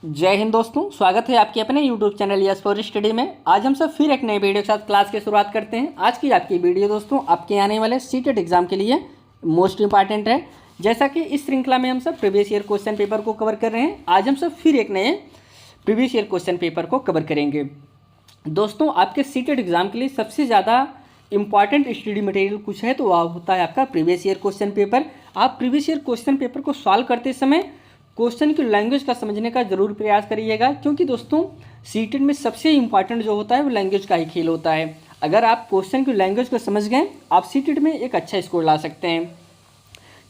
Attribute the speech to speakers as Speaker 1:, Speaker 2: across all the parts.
Speaker 1: जय हिंद दोस्तों, स्वागत है आपके अपने YouTube channel yes for study में। आज हम सब फिर एक नए वीडियो के साथ क्लास की शुरुआत करते हैं। आज की आपकी वीडियो दोस्तों आपके आने वाले सीटेट एग्जाम के लिए मोस्ट इंपॉर्टेंट है। जैसा कि इस श्रृंखला में हम सब प्रीवियस ईयर क्वेश्चन पेपर को कवर कर रहे हैं, आज हम सब फिर एक नए प्रीवियस ईयर क्वेश्चन पेपर को कवर करेंगे। दोस्तों आपके सीटेट एग्जाम के लिए सबसे ज़्यादा इंपॉर्टेंट स्टडी मटेरियल कुछ है तो वह होता है आपका प्रीवियस ईयर क्वेश्चन पेपर। आप प्रीवियस ईयर क्वेश्चन पेपर को सॉल्व करते समय क्वेश्चन की लैंग्वेज का समझने का जरूर प्रयास करिएगा, क्योंकि दोस्तों सीटेट में सबसे इंपॉर्टेंट जो होता है वो लैंग्वेज का ही खेल होता है। अगर आप क्वेश्चन की लैंग्वेज को समझ गए आप सीटेट में एक अच्छा स्कोर ला सकते हैं।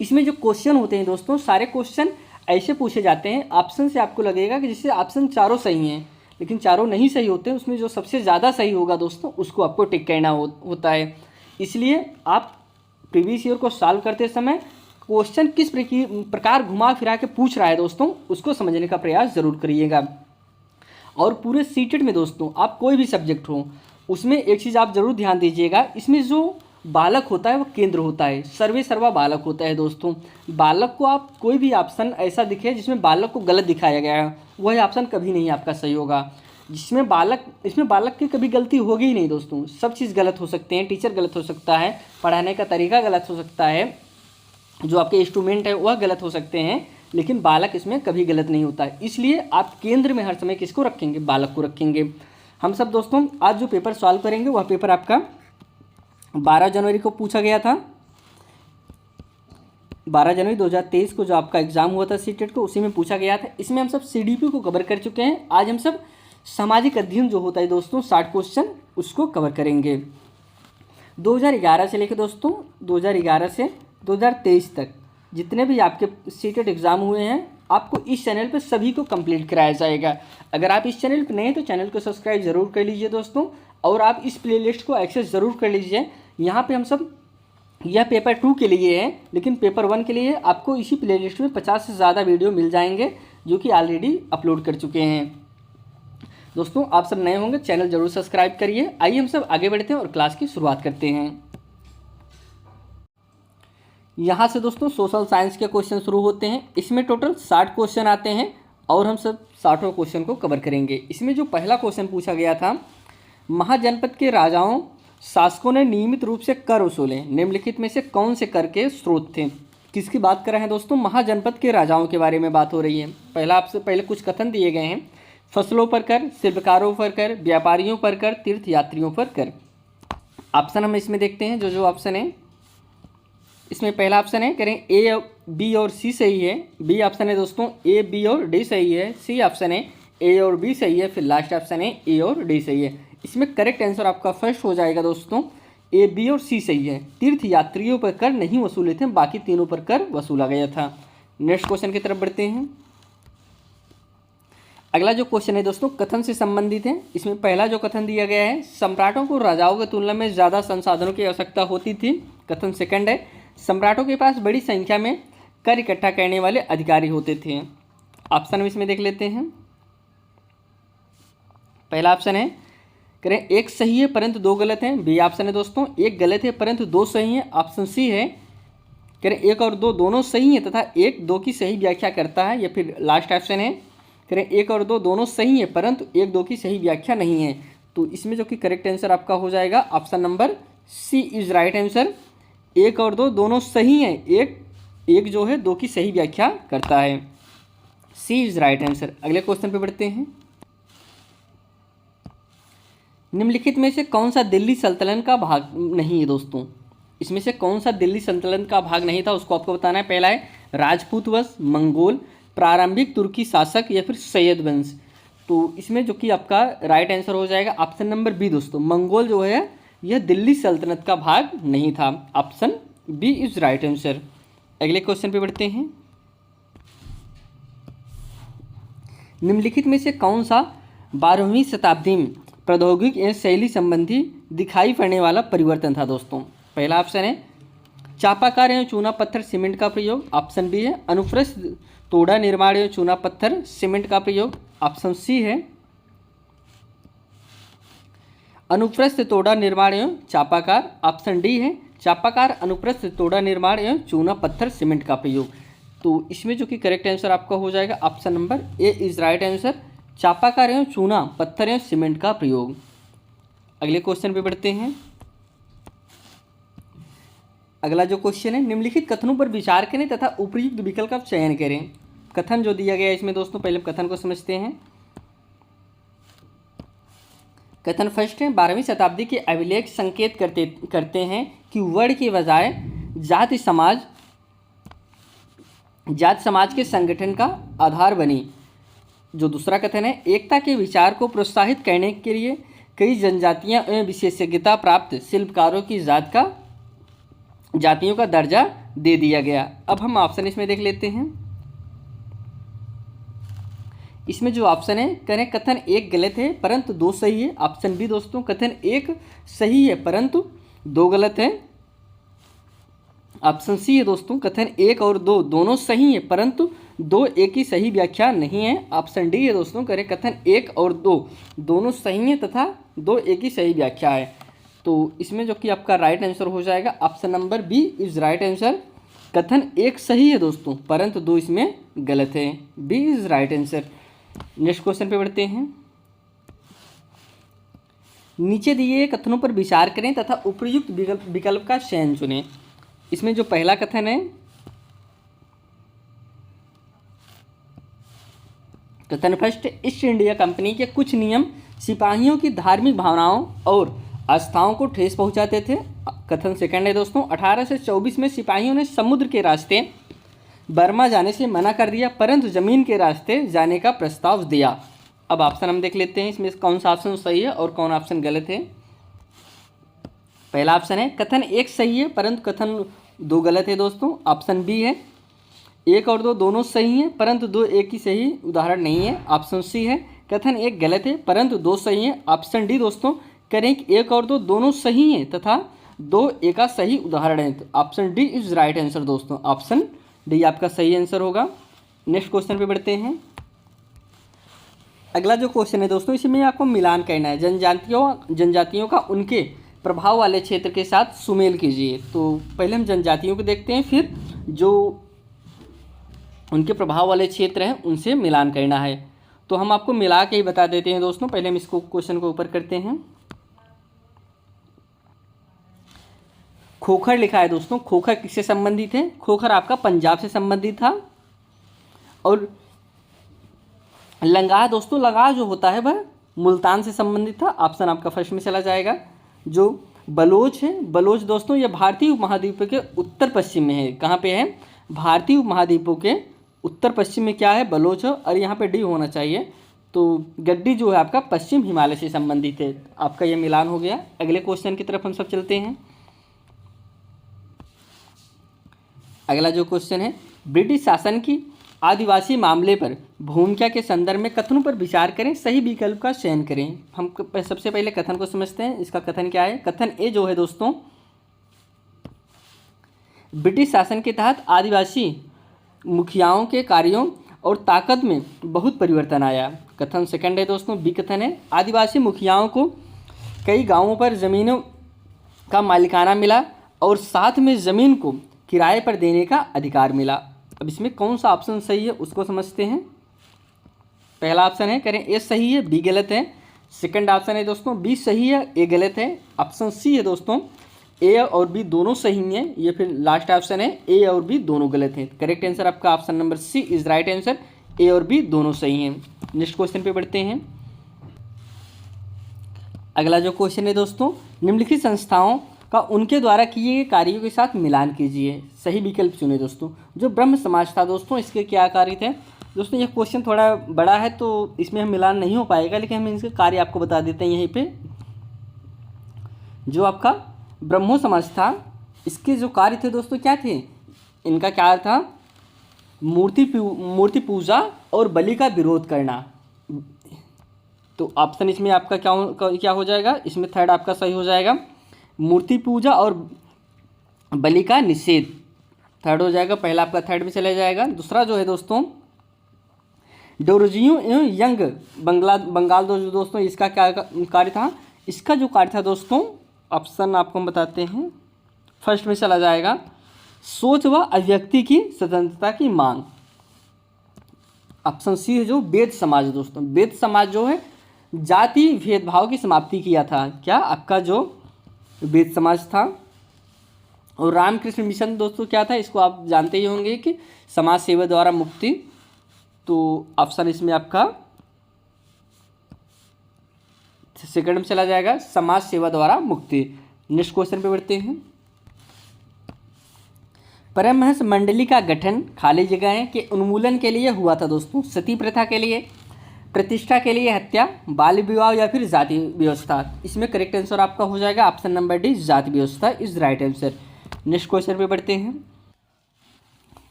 Speaker 1: इसमें जो क्वेश्चन होते हैं दोस्तों, सारे क्वेश्चन ऐसे पूछे जाते हैं, ऑप्शन से आपको लगेगा कि जैसे ऑप्शन चारों सही हैं, लेकिन चारों नहीं सही होते। उसमें जो सबसे ज़्यादा सही होगा दोस्तों उसको आपको टिक करना होता है। इसलिए आप प्रीवियस ईयर को सॉल्व करते समय क्वेश्चन किस प्रकार घुमा फिरा के पूछ रहा है दोस्तों उसको समझने का प्रयास जरूर करिएगा। और पूरे सीटेट में दोस्तों आप कोई भी सब्जेक्ट हो उसमें एक चीज़ आप जरूर ध्यान दीजिएगा, इसमें जो बालक होता है वो केंद्र होता है, सर्वे सर्वा बालक होता है दोस्तों। बालक को आप कोई भी ऑप्शन ऐसा दिखे जिसमें बालक को गलत दिखाया गया है, वही ऑप्शन कभी नहीं आपका सही होगा। इसमें बालक की कभी गलती होगी ही नहीं दोस्तों। सब चीज़ गलत हो सकते हैं, टीचर गलत हो सकता है, पढ़ाने का तरीका गलत हो सकता है, जो आपके इंस्ट्रूमेंट है वह गलत हो सकते हैं, लेकिन बालक इसमें कभी गलत नहीं होता है। इसलिए आप केंद्र में हर समय किसको रखेंगे? बालक को रखेंगे। हम सब दोस्तों आज जो पेपर सॉल्व करेंगे वह पेपर आपका 12 जनवरी को पूछा गया था। 12 जनवरी 2023 को जो आपका एग्जाम हुआ था सीटेट को, उसी में पूछा गया था। इसमें हम सब सीडीपी को कवर कर चुके हैं। आज हम सब सामाजिक अध्ययन जो होता है दोस्तों 60 क्वेश्चन उसको कवर करेंगे। 2011 से लेकर दोस्तों 2011 से 2023 तक जितने भी आपके सीटेट एग्ज़ाम हुए हैं आपको इस चैनल पर सभी को कंप्लीट कराया जाएगा। अगर आप इस चैनल पर नए हैं तो चैनल को सब्सक्राइब जरूर कर लीजिए दोस्तों, और आप इस प्लेलिस्ट को एक्सेस ज़रूर कर लीजिए। यहाँ पे हम सब यह पेपर 2 के लिए है, लेकिन पेपर 1 के लिए आपको इसी प्लेलिस्ट में 50 से ज़्यादा वीडियो मिल जाएंगे जो कि ऑलरेडी अपलोड कर चुके हैं। दोस्तों आप सब नए होंगे चैनल जरूर सब्सक्राइब करिए। आइए हम सब आगे बढ़ते हैं और क्लास की शुरुआत करते हैं। यहाँ से दोस्तों सोशल साइंस के क्वेश्चन शुरू होते हैं। इसमें टोटल 60 क्वेश्चन आते हैं और हम सब 60 क्वेश्चन को कवर करेंगे। इसमें जो पहला क्वेश्चन पूछा गया था, महाजनपद के राजाओं शासकों ने नियमित रूप से कर वसूले, निम्नलिखित में से कौन से कर के स्रोत थे? किसकी बात कर रहे हैं दोस्तों? महाजनपद के राजाओं के बारे में बात हो रही है। आपसे पहले कुछ कथन दिए गए हैं। फसलों पर कर, शिल्पकारों पर कर, व्यापारियों पर कर, तीर्थयात्रियों पर कर। ऑप्शन हम इसमें देखते हैं। जो ऑप्शन है इसमें पहला ऑप्शन है, करें ए, बी और सी सही है। बी ऑप्शन है दोस्तों ए, बी और डी सही है। सी ऑप्शन है ए और बी सही है। फिर लास्ट ऑप्शन है ए और डी सही है। इसमें करेक्ट आंसर आपका फर्स्ट हो जाएगा दोस्तों, ए, बी और सी सही है। तीर्थ यात्रियों पर कर नहीं वसूले थे, बाकी तीनों पर कर वसूला गया था। नेक्स्ट क्वेश्चन की तरफ बढ़ते हैं। अगला जो क्वेश्चन है दोस्तों कथन से संबंधित है। इसमें पहला जो कथन दिया गया है, सम्राटों को राजाओं की तुलना में ज़्यादा संसाधनों की आवश्यकता होती थी। कथन सेकंड है, सम्राटों के पास बड़ी संख्या में कर इकट्ठा करने वाले अधिकारी होते थे। ऑप्शन हम इसमें देख लेते हैं। पहला ऑप्शन है, करें एक सही है परंतु 2 गलत हैं। बी ऑप्शन है दोस्तों एक गलत है परंतु 2 सही हैं। ऑप्शन सी है, करें 1 और 2 दोनों सही हैं तथा 1 2 की सही व्याख्या करता है। या फिर लास्ट ऑप्शन है, करें 1 और 2 दोनों सही हैं परंतु 1 2 की सही व्याख्या नहीं है। तो इसमें जो कि करेक्ट आंसर आपका हो जाएगा option number C is right answer. 1 और 2 दोनों सही हैं, एक जो है 2 की सही व्याख्या करता है। C is right answer. अगले क्वेश्चन पे बढ़ते हैं। निम्नलिखित में से कौन सा दिल्ली सल्तनत का भाग नहीं है दोस्तों? इसमें से कौन सा दिल्ली सल्तनत का भाग नहीं था उसको आपको बताना है। पहला है राजपूत वंश, मंगोल, प्रारंभिक तुर्की शासक या फिर सैयद वंश। तो इसमें जो कि आपका राइट आंसर हो जाएगा ऑप्शन नंबर बी दोस्तों, मंगोल जो है यह दिल्ली सल्तनत का भाग नहीं था। Option B is right answer. अगले क्वेश्चन पे बढ़ते हैं। निम्नलिखित में से कौन सा 12वीं शताब्दी में प्रौद्योगिक एवं शैली संबंधी दिखाई पड़ने वाला परिवर्तन था दोस्तों? पहला ऑप्शन है चापाकार एवं चूना पत्थर सीमेंट का प्रयोग। ऑप्शन बी है अनुप्रस्थ तोड़ा निर्माण एवं चूना पत्थर सीमेंट का प्रयोग। ऑप्शन सी है अनुप्रस्थ तोड़ा निर्माण एवं चापाकार। ऑप्शन डी है चापाकार अनुप्रस्थ तोड़ा निर्माण एवं चूना पत्थर सीमेंट का प्रयोग। तो इसमें जो कि करेक्ट आंसर आपका हो जाएगा option number A is right answer, चापाकार एवं चूना, पत्थर एवं सीमेंट का प्रयोग। अगले क्वेश्चन पे बढ़ते हैं। अगला जो क्वेश्चन है, निम्नलिखित कथनों पर विचार करें तथा उपयुक्त विकल्प का चयन करें। कथन जो दिया गया है इसमें दोस्तों, पहले कथन को समझते हैं। कथन फर्स्ट है, 12वीं शताब्दी के अभिलेख संकेत करते हैं कि वर्ण के बजाय जाति समाज के संगठन का आधार बनी। जो दूसरा कथन है, एकता के विचार को प्रोत्साहित करने के लिए कई जनजातियां एवं विशेषज्ञता प्राप्त शिल्पकारों की जातियों का दर्जा दे दिया गया। अब हम ऑप्शन इसमें देख लेते हैं। इसमें जो ऑप्शन है, करें कथन एक गलत है परंतु दो सही है। ऑप्शन बी दोस्तों, कथन एक सही है परंतु दो गलत है। ऑप्शन सी है दोस्तों, कथन एक और दो दोनों सही है परंतु दो एक ही सही व्याख्या नहीं है। ऑप्शन डी है दोस्तों, करें कथन एक और दो दोनों सही है तथा दो एक ही सही व्याख्या है। तो इसमें जो कि आपका राइट आंसर हो जाएगा option number B is right answer, कथन एक सही है दोस्तों परंतु दो इसमें गलत है। B is right answer. Next question पे बढ़ते हैं। नीचे दिए कथनों पर विचार करें तथा उपयुक्त विकल्प का चयन चुनें। इसमें जो पहला कथन है, कथन फर्स्ट, ईस्ट इंडिया कंपनी के कुछ नियम सिपाहियों की धार्मिक भावनाओं और आस्थाओं को ठेस पहुंचाते थे। कथन सेकंड है दोस्तों, 1824 में सिपाहियों ने समुद्र के रास्ते बर्मा जाने से मना कर दिया परंतु जमीन के रास्ते जाने का प्रस्ताव दिया। अब ऑप्शन हम देख लेते हैं, इसमें कौन सा ऑप्शन सही है और कौन ऑप्शन गलत है। पहला ऑप्शन है, कथन एक सही है परंतु कथन दो गलत है दोस्तों। ऑप्शन बी है, एक और दो दोनों सही हैं परंतु दो एक ही सही उदाहरण नहीं है। ऑप्शन सी है, कथन एक गलत है परंतु दो सही है। ऑप्शन डी दोस्तों, करें कि एक और दो दोनों सही हैं तथा दो एक का सही उदाहरण है। तो option D is right answer दोस्तों, ऑप्शन डी आपका सही आंसर होगा। नेक्स्ट क्वेश्चन पे बढ़ते हैं। अगला जो क्वेश्चन है दोस्तों, इसमें आपको मिलान करना है। जनजातियों का उनके प्रभाव वाले क्षेत्र के साथ सुमेल कीजिए। तो पहले हम जनजातियों को देखते हैं, फिर जो उनके प्रभाव वाले क्षेत्र हैं उनसे मिलान करना है। तो हम आपको मिला के ही बता देते हैं दोस्तों। पहले हम इसको क्वेश्चन को ऊपर करते हैं। खोखर लिखा है दोस्तों, खोखर किससे संबंधित है? खोखर आपका पंजाब से संबंधित था। और लंगाह दोस्तों, लंगाह जो होता है वह मुल्तान से संबंधित था। ऑप्शन आपका फर्स्ट में चला जाएगा। जो बलोच है, बलोच दोस्तों ये भारतीय उपमहाद्वीप के उत्तर पश्चिम में है। कहाँ पे है? भारतीय उपमहाद्वीपों के उत्तर पश्चिम में क्या है? बलोच है। और यहाँ पे डी होना चाहिए। तो गड्डी जो है आपका पश्चिम हिमालय से संबंधित है। आपका ये मिलान हो गया। अगले क्वेश्चन की तरफ हम सब चलते हैं। अगला जो क्वेश्चन है, ब्रिटिश शासन की आदिवासी मामले पर भूमिका के संदर्भ में कथनों पर विचार करें, सही विकल्प का चयन करें। हम सबसे पहले कथन को समझते हैं। इसका कथन क्या है? कथन ए जो है दोस्तों, ब्रिटिश शासन के तहत आदिवासी मुखियाओं के कार्यों और ताकत में बहुत परिवर्तन आया। कथन सेकंड है दोस्तों, बी कथन है, आदिवासी मुखियाओं को कई गांवों पर ज़मीनों का मालिकाना मिला और साथ में ज़मीन को किराए पर देने का अधिकार मिला। अब इसमें कौन सा ऑप्शन सही है उसको समझते हैं। पहला ऑप्शन है, करें ए सही है, बी गलत है। सेकंड ऑप्शन है दोस्तों, बी सही है, ए गलत है। ऑप्शन सी है दोस्तों, ए और बी दोनों सही हैं। ये फिर लास्ट ऑप्शन है, ए और बी दोनों गलत हैं। करेक्ट आंसर आपका option number C is right answer, A और बी दोनों सही हैं। नेक्स्ट क्वेश्चन पे बढ़ते हैं। अगला जो क्वेश्चन है दोस्तों, निम्नलिखित संस्थाओं का उनके द्वारा किए गए कार्यों के साथ मिलान कीजिए, सही विकल्प चुने दोस्तों। जो ब्रह्म समाज था दोस्तों, इसके क्या कार्य थे दोस्तों? ये क्वेश्चन थोड़ा बड़ा है तो इसमें हम मिलान नहीं हो पाएगा, लेकिन हम इसके कार्य आपको बता देते हैं यहीं पे। जो आपका ब्रह्मो समाज था, इसके जो कार्य थे दोस्तों क्या थे? इनका क्या था? मूर्ति पूजा और बलि का विरोध करना। तो ऑप्शन इसमें आपका क्या हो जाएगा? इसमें थर्ड आपका सही हो जाएगा, मूर्ति पूजा और बलि का निषेध थर्ड हो जाएगा। पहला आपका थर्ड में चला जाएगा। दूसरा जो है दोस्तों, डोरजियो एवं यंग बंगाल दोस्तों, इसका क्या कार्य था? इसका जो कार्य था दोस्तों, ऑप्शन आपको हम बताते हैं, फर्स्ट में चला जाएगा, सोच व अभिव्यक्ति की स्वतंत्रता की मांग। ऑप्शन सी है जो वेद समाज दोस्तों। वेद समाज जो है जाति भेदभाव की समाप्ति किया था। क्या आपका जो वेद समाज था। और रामकृष्ण मिशन दोस्तों क्या था, इसको आप जानते ही होंगे कि समाज सेवा द्वारा मुक्ति। तो ऑप्शन इसमें आपका सेकंड में चला जाएगा, समाज सेवा द्वारा मुक्ति। नेक्स्ट क्वेश्चन पे बढ़ते हैं। परमहंस मंडली का गठन खाली जगहें के उन्मूलन के लिए हुआ था दोस्तों। सती प्रथा के लिए, प्रतिष्ठा के लिए, हत्या, बाल विवाह या फिर जाति व्यवस्था। इसमें करेक्ट आंसर आपका हो जाएगा ऑप्शन नंबर डी, जाति व्यवस्था is right answer. Next question पे बढ़ते हैं।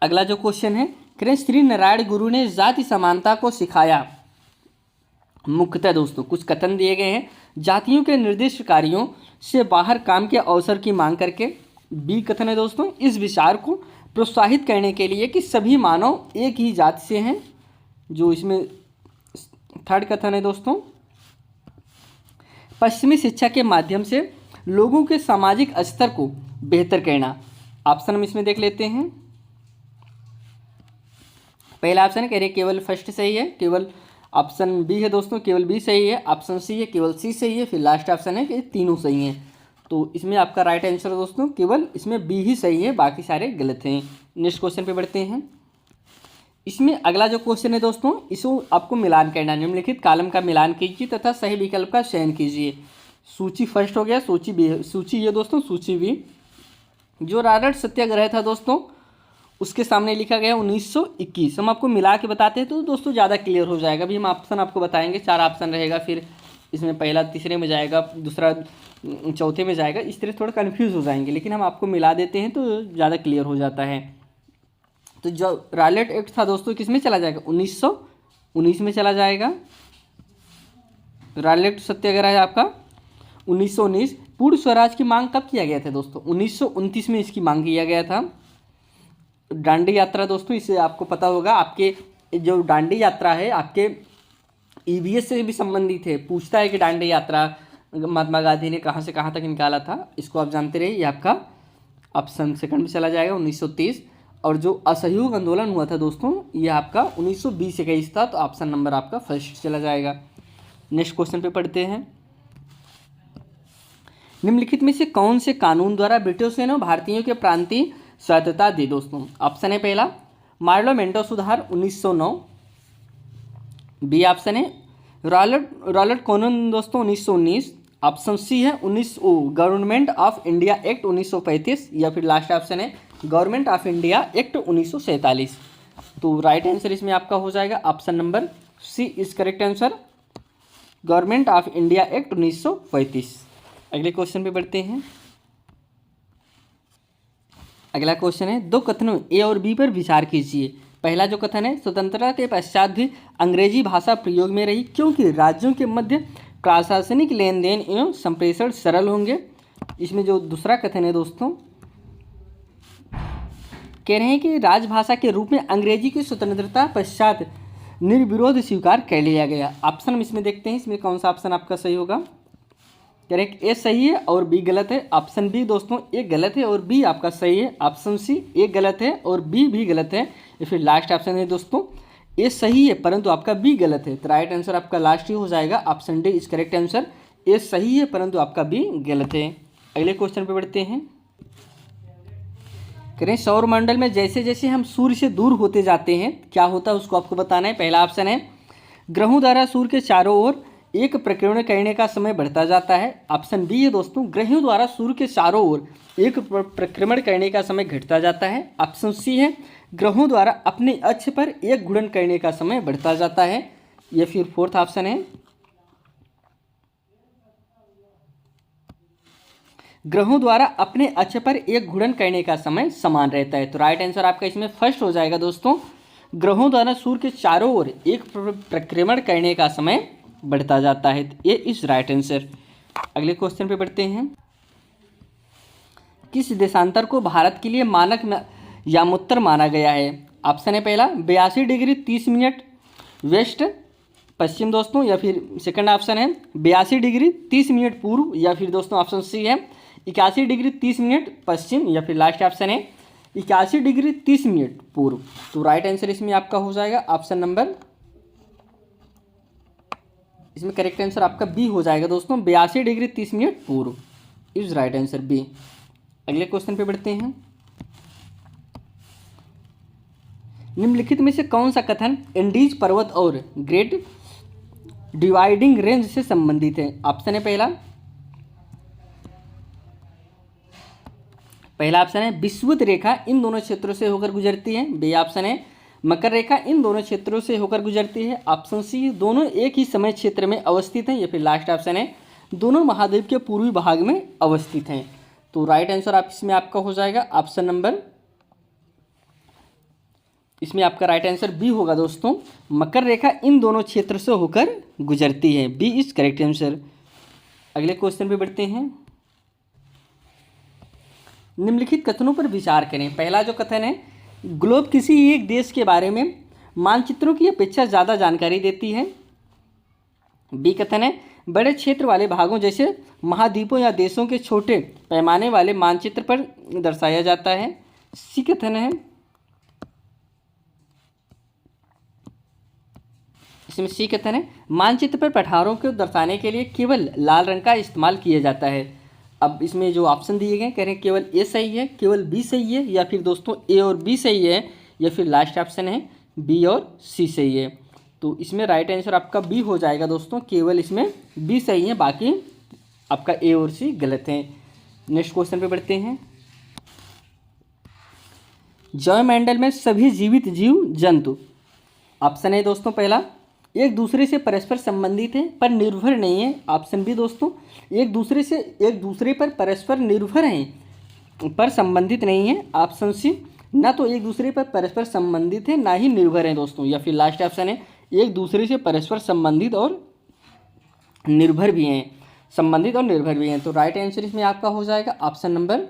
Speaker 1: अगला जो क्वेश्चन है, करें श्री नारायण गुरु ने जाति समानता को सिखाया। मुख्यतः दोस्तों कुछ कथन दिए गए हैं। जातियों के निर्दिष्ट कार्यों से बाहर काम के अवसर की मांग करके। बी कथन है दोस्तों, इस विचार को प्रोत्साहित करने के लिए कि सभी मानव एक ही जाति से हैं। जो इसमें थर्ड कथन है दोस्तों, पश्चिमी शिक्षा के माध्यम से लोगों के सामाजिक स्तर को बेहतर करना। ऑप्शन हम इसमें देख लेते हैं। पहला ऑप्शन कह रहे केवल फर्स्ट सही है, केवल ऑप्शन बी है दोस्तों, केवल बी सही है। ऑप्शन सी है केवल सी सही है। फिर लास्ट ऑप्शन है कि तीनों सही हैं। तो इसमें आपका राइट आंसर दोस्तों केवल इसमें बी ही सही है, बाकी सारे गलत हैं। नेक्स्ट क्वेश्चन पे बढ़ते हैं। इसमें अगला जो क्वेश्चन है दोस्तों, इसको आपको मिलान करना। निम्नलिखित कॉलम का मिलान कीजिए तथा सही विकल्प का चयन कीजिए। सूची फर्स्ट हो गया, सूची बी, सूची ये दोस्तों सूची बी। जो राजट सत्याग्रह था दोस्तों, उसके सामने लिखा गया 1921। हम आपको मिला के बताते हैं तो दोस्तों ज़्यादा क्लियर हो जाएगा। अभी हम ऑप्शन आपको बताएंगे, 4 ऑप्शन रहेगा, फिर इसमें पहला तीसरे में जाएगा, दूसरा चौथे में जाएगा। इस तरह थोड़ा कन्फ्यूज़ हो जाएंगे, लेकिन हम आपको मिला देते हैं तो ज़्यादा क्लियर हो जाता है। तो जो रायलेट एक्ट था दोस्तों किस में चला जाएगा, 1919 में चला जाएगा। रायलेट सत्याग्रह है आपका 1919। पूर्ण स्वराज की मांग कब किया गया था दोस्तों, 1929 में इसकी मांग किया गया था। दांडी यात्रा दोस्तों, इसे आपको पता होगा, आपके जो दांडी यात्रा है आपके ईवीएस से भी संबंधित है। पूछता है कि दांडी यात्रा महात्मा गांधी ने कहाँ से कहाँ तक निकाला था, इसको आप जानते रहिए। ये आपका ऑप्शन सेकंड में चला जाएगा 1930। और जो असहयोग आंदोलन हुआ था दोस्तों, ये आपका 1920-21 था। तो ऑप्शन नंबर आपका फर्स्ट चला जाएगा। नेक्स्ट क्वेश्चन पे पढ़ते हैं। निम्नलिखित में से कौन से कानून द्वारा ब्रिटिशों ने भारतीयों के प्रांतीय स्वायत्तता दी दोस्तों। ऑप्शन है पहला मार्लोमेंटो सुधार 1909। बी ऑप्शन है रॉलेट कानून दोस्तों 1919। ऑप्शन सी है गवर्नमेंट ऑफ इंडिया एक्ट 1935। या फिर लास्ट ऑप्शन है गवर्नमेंट ऑफ इंडिया एक्ट 1947। तो राइट आंसर इसमें आपका हो जाएगा option number C is correct answer, government of India act 1935। अगले क्वेश्चन पे बढ़ते हैं। अगला क्वेश्चन है, दो कथनों ए और बी पर विचार कीजिए। पहला जो कथन है, स्वतंत्रता के पश्चात भी अंग्रेजी भाषा प्रयोग में रही क्योंकि राज्यों के मध्य प्रशासनिक लेन देन एवं संप्रेषण सरल होंगे। इसमें जो दूसरा कथन है दोस्तों, कह रहे हैं कि राजभाषा के रूप में अंग्रेजी की स्वतंत्रता पश्चात निर्विरोध स्वीकार कर लिया गया। ऑप्शन हम इसमें देखते हैं, इसमें कौन सा ऑप्शन आपका सही होगा। करेक्ट ए सही है और बी गलत है। ऑप्शन बी दोस्तों ए गलत है और बी आपका सही है। ऑप्शन सी ए गलत है और बी भी गलत है। या फिर लास्ट ऑप्शन है दोस्तों ए सही है परंतु आपका बी गलत है। तो राइट आंसर आपका लास्ट ही हो जाएगा, option D is correct answer. A सही है परंतु आपका बी गलत है। अगले क्वेश्चन पे बढ़ते हैं। करें सौरमंडल में जैसे जैसे हम सूर्य से दूर होते जाते हैं क्या होता है उसको आपको बताना है। पहला ऑप्शन है ग्रहों द्वारा सूर्य के चारों ओर एक प्रकीर्णन करने का समय बढ़ता जाता है। ऑप्शन बी है दोस्तों ग्रहों द्वारा सूर्य के चारों ओर एक प्रक्रमण करने का समय घटता जाता है। ऑप्शन सी है ग्रहों द्वारा अपने अक्ष पर एक घूर्णन करने का समय बढ़ता जाता है। या फिर फोर्थ ऑप्शन है ग्रहों द्वारा अपने अक्ष पर एक घूर्णन करने का समय समान रहता है। तो राइट आंसर आपका इसमें फर्स्ट हो जाएगा दोस्तों, ग्रहों द्वारा सूर्य के चारों ओर एक प्रक्रमण करने का समय बढ़ता जाता है। ये इज राइट आंसर। अगले क्वेश्चन पे बढ़ते हैं। किस देशांतर को भारत के लिए मानक यामोत्तर माना गया है। ऑप्शन है पहला 82 डिग्री 30 मिनट वेस्ट पश्चिम दोस्तों। या फिर सेकंड ऑप्शन है 82 डिग्री 30 मिनट पूर्व। या फिर दोस्तों ऑप्शन सी है 81 डिग्री 30 मिनट पश्चिम। या फिर लास्ट ऑप्शन है 81 डिग्री 30 मिनट पूर्व। तो राइट आंसर इसमें आपका हो जाएगा ऑप्शन नंबर, इसमें करेक्ट आंसर आपका बी हो जाएगा दोस्तों, 82 डिग्री 30 मिनट पूर्व इज राइट आंसर बी। अगले क्वेश्चन पे बढ़ते हैं। निम्नलिखित में से कौन सा कथन एंडीज पर्वत और ग्रेट डिवाइडिंग रेंज से संबंधित है? ऑप्शन है पहला ऑप्शन है विषुवत रेखा इन दोनों क्षेत्रों से होकर गुजरती है। बी ऑप्शन है मकर रेखा इन दोनों क्षेत्रों से होकर गुजरती है। ऑप्शन सी दोनों एक ही समय क्षेत्र में अवस्थित हैं, या फिर लास्ट ऑप्शन है दोनों महाद्वीप के पूर्वी भाग में अवस्थित हैं। तो राइट आंसर आप इसमें आपका हो जाएगा ऑप्शन नंबर, इसमें आपका राइट आंसर बी होगा दोस्तों, मकर रेखा इन दोनों क्षेत्र से होकर गुजरती है। B is correct answer. अगले क्वेश्चन पे बढ़ते हैं। निम्नलिखित कथनों पर विचार करें। पहला जो कथन है, ग्लोब किसी एक देश के बारे में मानचित्रों की अपेक्षा ज़्यादा जानकारी देती है। बी कथन है बड़े क्षेत्र वाले भागों जैसे महाद्वीपों या देशों के छोटे पैमाने वाले मानचित्र पर दर्शाया जाता है। सी कथन है, इसमें सी कथन है मानचित्र पर पठारों को दर्शाने के लिए केवल लाल रंग का इस्तेमाल किया जाता है। अब इसमें जो ऑप्शन दिए गए कह रहे हैं केवल ए सही है, केवल बी सही है, या फिर दोस्तों ए और बी सही है, या फिर लास्ट ऑप्शन है बी और सी सही है। तो इसमें राइट आंसर आपका बी हो जाएगा दोस्तों, केवल इसमें बी सही है, बाकी आपका ए और सी गलत है। नेक्स्ट क्वेश्चन पे बढ़ते हैं। जैवमंडल में सभी जीवित जीव जंतु, ऑप्शन है दोस्तों पहला एक दूसरे से परस्पर संबंधित हैं पर निर्भर नहीं है। ऑप्शन बी दोस्तों एक दूसरे पर परस्पर निर्भर हैं पर संबंधित नहीं है। ऑप्शन सी ना तो एक दूसरे पर परस्पर संबंधित है ना ही निर्भर हैं दोस्तों, या फिर लास्ट ऑप्शन है एक दूसरे से परस्पर संबंधित और निर्भर भी हैं, संबंधित और निर्भर भी हैं। तो राइट आंसर इसमें आपका हो जाएगा ऑप्शन नंबर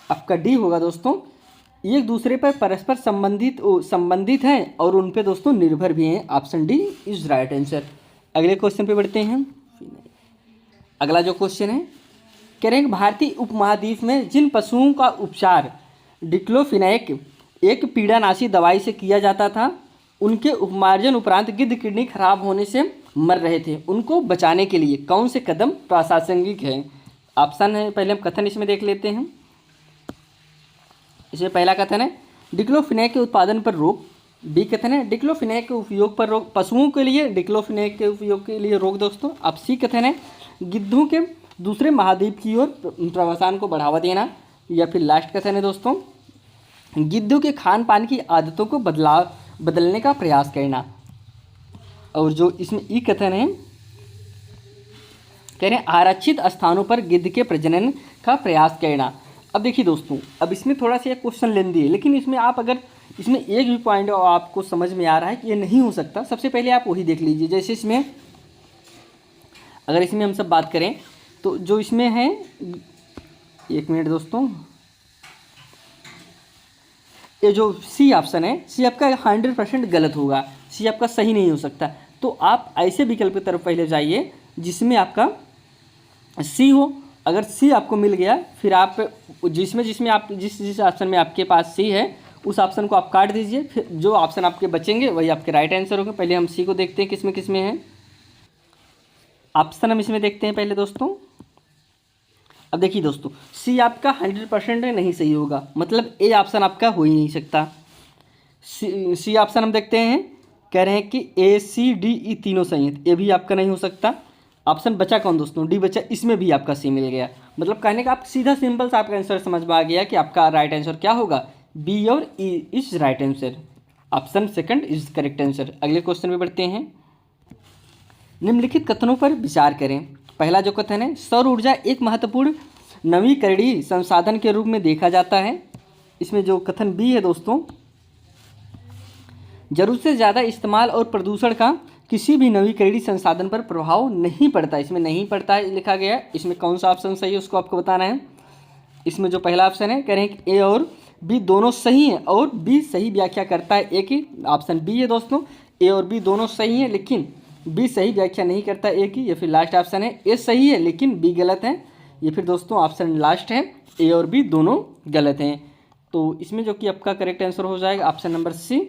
Speaker 1: आपका डी होगा दोस्तों, एक दूसरे पर परस्पर संबंधित हैं और उन पे दोस्तों निर्भर भी हैं। Option D is right answer. अगले क्वेश्चन पे बढ़ते हैं। अगला जो क्वेश्चन है कह रहे हैं भारतीय उपमहाद्वीप में जिन पशुओं का उपचार डिक्लोफिनैक एक पीड़ानाशी दवाई से किया जाता था, उनके उपमार्जन उपरांत गिद्ध किडनी खराब होने से मर रहे थे, उनको बचाने के लिए कौन से कदम प्रासंगिक हैं? ऑप्शन है, पहले हम कथन इसमें देख लेते हैं। इसमें पहला कथन है डिक्लोफिनैक के उत्पादन पर रोक। बी कथन है डिक्लोफिनैक के उपयोग पर रोक, पशुओं के लिए डिक्लोफिनैक के उपयोग के लिए रोक दोस्तों। अब सी कथन है गिद्धों के दूसरे महाद्वीप की ओर प्रवासन को बढ़ावा देना, या फिर लास्ट कथन है दोस्तों गिद्धों के खान पान की आदतों को बदलने का प्रयास करना। और जो इसमें ई कथन है कह रहे हैं आरक्षित स्थानों पर गिद्ध के प्रजनन का प्रयास करना। अब देखिए दोस्तों, अब इसमें थोड़ा सा क्वेश्चन लेंदी है, लेकिन इसमें आप अगर इसमें एक भी पॉइंट आपको समझ में आ रहा है कि ये नहीं हो सकता, सबसे पहले आप वही देख लीजिए। जैसे इसमें अगर इसमें हम सब बात करें तो जो इसमें है, एक मिनट दोस्तों, ये जो सी ऑप्शन है, सी आपका 100% गलत होगा, सी आपका सही नहीं हो सकता। तो आप ऐसे विकल्प की तरफ पहले जाइए जिसमें आपका सी हो। अगर सी आपको मिल गया फिर आप जिसमें आप जिस ऑप्शन में आपके पास सी है उस ऑप्शन को आप काट दीजिए, फिर जो ऑप्शन आपके बचेंगे वही आपके राइट आंसर होगा। पहले हम सी को देखते हैं किसमें है। ऑप्शन हम इसमें देखते हैं पहले दोस्तों। अब देखिए दोस्तों, सी आपका 100% नहीं सही होगा, मतलब ए ऑप्शन आपका हो ही नहीं सकता। सी ऑप्शन हम देखते हैं, कह रहे हैं कि ए सी डी ई तीनों सही हैं, ए भी आपका नहीं हो सकता। ऑप्शन बचा कौन दोस्तों? डी बचा, इसमें भी आपका सी मिल गया। मतलब कहने का आप सीधा सिंपल सा आपका आंसर समझ में आ गया कि आपका राइट आंसर क्या होगा, बी और E is right answer. Option second is correct answer. अगले क्वेश्चन में बढ़ते हैं। निम्नलिखित कथनों पर विचार करें। पहला जो कथन है सौर ऊर्जा एक महत्वपूर्ण नवीकरणीय संसाधन के रूप में देखा जाता है। इसमें जो कथन बी है दोस्तों, जरूरत से ज़्यादा इस्तेमाल और प्रदूषण का किसी भी नवीकरणीय संसाधन पर प्रभाव नहीं पड़ता। इसमें नहीं पड़ता है लिखा गया है। इसमें कौन सा ऑप्शन सही है उसको आपको बताना है। इसमें जो पहला ऑप्शन है कह रहे हैं कि ए और बी दोनों सही हैं और बी सही व्याख्या करता है ए की। ऑप्शन बी है दोस्तों, ए और बी दोनों सही हैं लेकिन बी सही व्याख्या नहीं करता ए की। या फिर लास्ट ऑप्शन है ए सही है लेकिन बी गलत है। या फिर दोस्तों ऑप्शन लास्ट है ए और बी दोनों गलत हैं। तो इसमें जो कि आपका करेक्ट आंसर हो जाएगा ऑप्शन नंबर सी।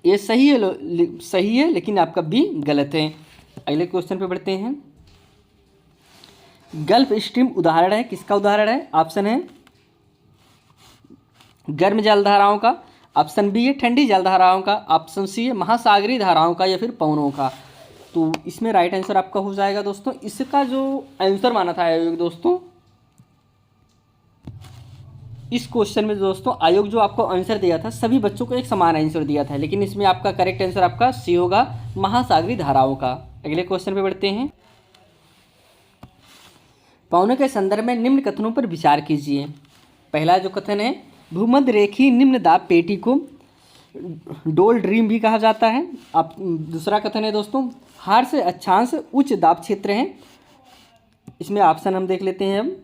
Speaker 1: ए सही है लेकिन आपका बी गलत है। अगले क्वेश्चन पे बढ़ते हैं। गल्फ स्ट्रीम उदाहरण है, किसका उदाहरण है? ऑप्शन है गर्म जलधाराओं का, ऑप्शन बी है ठंडी जलधाराओं का, ऑप्शन सी है महासागरीय धाराओं का, या फिर पवनों का। तो इसमें राइट आंसर आपका हो जाएगा दोस्तों, इसका जो आंसर माना था आयोग दोस्तों, इस क्वेश्चन में दोस्तों आयोग जो आपको आंसर दिया था सभी बच्चों को एक समान आंसर दिया था, लेकिन इसमें आपका करेक्ट आंसर आपका सी होगा, महासागरीय धाराओं का। अगले क्वेश्चन पे बढ़ते हैं। पवनों के संदर्भ में निम्न कथनों पर विचार कीजिए। पहला जो कथन है, भूमध्य रेखीय निम्न दाब पेटी को डोल ड्रीम भी कहा जाता है। आप दूसरा कथन है दोस्तों, हार से अक्षांश उच्च दाब क्षेत्र है। इसमें ऑप्शन हम देख लेते हैं। हम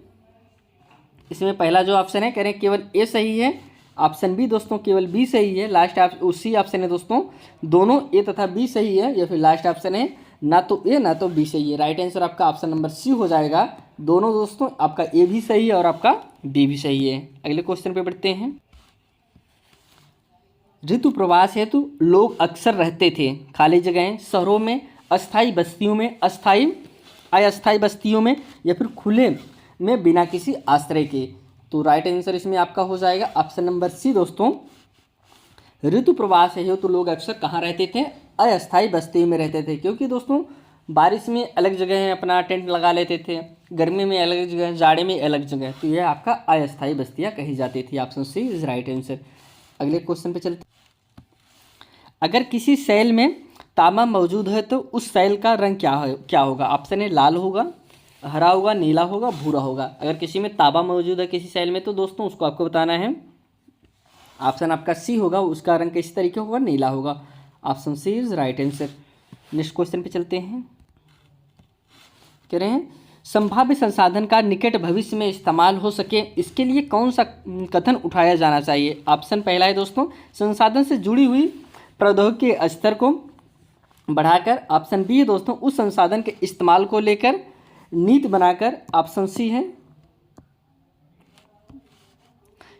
Speaker 1: इसमें पहला जो ऑप्शन है कह रहे हैं केवल ए सही है, ऑप्शन बी दोस्तों केवल बी सही है, लास्ट उसी ऑप्शन है दोस्तों दोनों ए तथा बी सही है, या फिर लास्ट ऑप्शन है ना तो ए ना तो बी सही है। राइट आंसर आपका ऑप्शन नंबर सी हो जाएगा, दोनों दोस्तों आपका ए भी सही है और आपका बी भी सही है। अगले क्वेश्चन पे बढ़ते हैं। ऋतु प्रवास हेतु लोग अक्सर रहते थे खाली जगहें, शहरों में, अस्थायी बस्तियों में, अस्थायी बस्तियों में, या फिर खुले में बिना किसी आश्रय के। तो राइट आंसर इसमें आपका हो जाएगा ऑप्शन नंबर सी दोस्तों। ऋतु प्रवास है तो लोग अक्सर कहाँ रहते थे? अस्थायी बस्तियों में रहते थे, क्योंकि दोस्तों बारिश में अलग जगह अपना टेंट लगा लेते थे, गर्मी में अलग जगह, जाड़े में अलग जगह, तो यह आपका अस्थायी बस्तियाँ कही जाती थी। Option C is right answer. अगले क्वेश्चन पे चलते। अगर किसी सेल में तांबा मौजूद है तो उस सेल का रंग क्या होगा? ऑप्शन ए लाल होगा, हरा होगा, नीला होगा, भूरा होगा। अगर किसी में तांबा मौजूद है किसी सेल में तो दोस्तों उसको आपको बताना है। ऑप्शन आपका सी होगा, उसका रंग किस तरीके होगा? नीला होगा। Option C is right answer. Next question पे चलते हैं। कह रहे हैं संभाव्य संसाधन का निकट भविष्य में इस्तेमाल हो सके इसके लिए कौन सा कथन उठाया जाना चाहिए? ऑप्शन पहला है दोस्तों संसाधन से जुड़ी हुई प्रौद्योगिकी के स्तर को बढ़ाकर, ऑप्शन बी है दोस्तों उस संसाधन के इस्तेमाल को लेकर नीति बनाकर, ऑप्शन सी है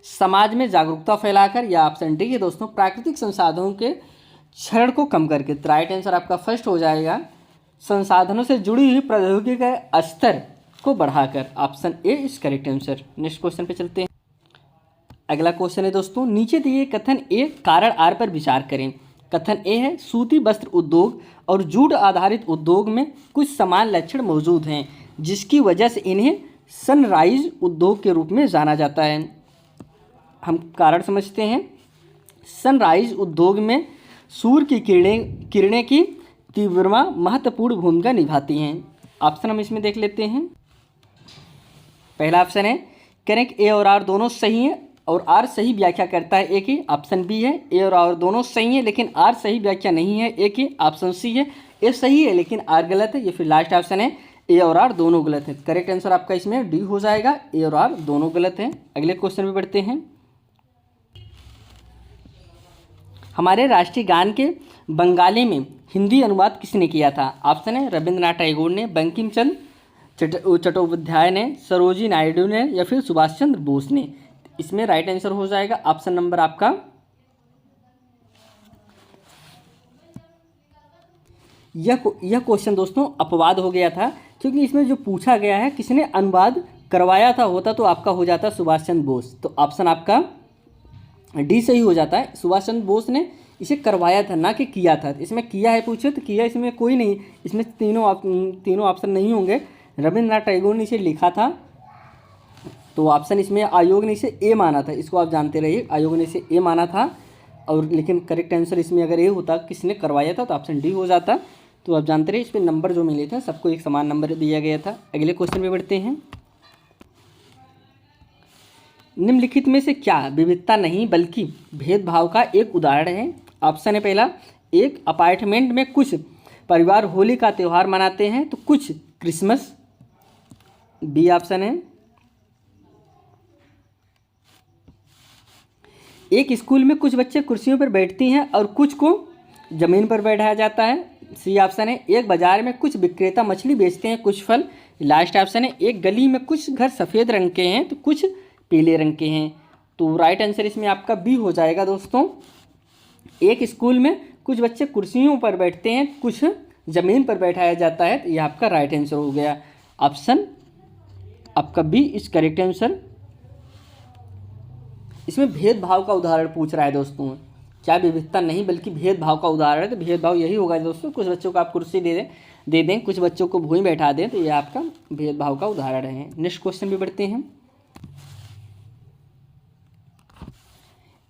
Speaker 1: समाज में जागरूकता फैलाकर, या ऑप्शन डी है दोस्तों प्राकृतिक संसाधनों के क्षरण को कम करके। तो राइट आंसर आपका फर्स्ट हो जाएगा, संसाधनों से जुड़ी हुई प्रौद्योगिकी के स्तर को बढ़ाकर। Option A is correct answer. Next question पे चलते हैं। अगला क्वेश्चन है दोस्तों नीचे दिए कथन ए कारण आर पर विचार करें। कथन ए है सूती वस्त्र उद्योग और जूट आधारित उद्योग में कुछ समान लक्षण मौजूद हैं जिसकी वजह से इन्हें सनराइज उद्योग के रूप में जाना जाता है। हम कारण समझते हैं। सनराइज उद्योग में सूर्य की किरणें की तीव्रता महत्वपूर्ण भूमिका निभाती हैं। ऑप्शन हम इसमें देख लेते हैं। पहला ऑप्शन है करें कि ए और आर दोनों सही हैं और आर सही व्याख्या करता है ए की। ऑप्शन बी है ए और आर दोनों सही हैं लेकिन आर सही व्याख्या नहीं है ए की। ऑप्शन सी है ए सही है लेकिन आर गलत है। ये फिर लास्ट ऑप्शन है ए और आर दोनों गलत है। करेक्ट आंसर आपका इसमें डी हो जाएगा, ए और आर दोनों गलत हैं। अगले क्वेश्चन में बढ़ते हैं। हमारे राष्ट्रीय गान के बंगाली में हिंदी अनुवाद किसने किया था? ऑप्शन है रविंद्रनाथ टैगोर ने, बंकिम चंद्र चट्टोपाध्याय ने, सरोजिनी नायडू ने, या फिर सुभाष चंद्र बोस ने। इसमें राइट आंसर हो जाएगा ऑप्शन नंबर आपका यह क्वेश्चन दोस्तों अपवाद हो गया था क्योंकि इसमें जो पूछा गया है किसने अनुवाद करवाया था होता तो आपका हो जाता सुभाष चंद्र बोस। तो ऑप्शन आपका डी सही हो जाता है। सुभाष चंद्र बोस ने इसे करवाया था ना कि किया था। इसमें किया है पूछे तो किया इसमें कोई नहीं, इसमें तीनों ऑप्शन नहीं होंगे। रविंद्रनाथ टैगोर ने इसे लिखा था तो ऑप्शन इसमें आयोग ने इसे ए माना था, इसको आप जानते रहिए। आयोग ने इसे ए माना था और लेकिन करेक्ट आंसर इसमें अगर ए होता किसने करवाया था तो ऑप्शन डी हो जाता। तो आप जानते रहिए इस पर नंबर जो मिले थे सबको एक समान नंबर दिया गया था। अगले क्वेश्चन में बढ़ते हैं। निम्नलिखित में से क्या विविधता नहीं बल्कि भेदभाव का एक उदाहरण है? ऑप्शन है पहला एक अपार्टमेंट में कुछ परिवार होली का त्यौहार मनाते हैं तो कुछ क्रिसमस। बी ऑप्शन है एक स्कूल में कुछ बच्चे कुर्सियों पर बैठती हैं और कुछ को जमीन पर बैठाया जाता है। सी ऑप्शन है एक बाजार में कुछ विक्रेता मछली बेचते हैं कुछ फल। लास्ट ऑप्शन है एक गली में कुछ घर सफ़ेद रंग के हैं तो कुछ पीले रंग के हैं। तो राइट आंसर इसमें आपका बी हो जाएगा दोस्तों। एक स्कूल में कुछ बच्चे कुर्सियों पर बैठते हैं, कुछ ज़मीन पर बैठाया जाता है, तो यह आपका राइट आंसर हो गया। ऑप्शन आपका बी इज करेक्ट आंसर। इसमें भेदभाव का उदाहरण पूछ रहा है दोस्तों, क्या विविधता नहीं बल्कि भेदभाव का उदाहरण है, तो भेदभाव यही होगा दोस्तों, कुछ बच्चों को आप कुर्सी दे दें, कुछ बच्चों को भूमि बैठा दें, तो यह आपका भेदभाव का उदाहरण है। नेक्स्ट क्वेश्चन भी बढ़ते हैं।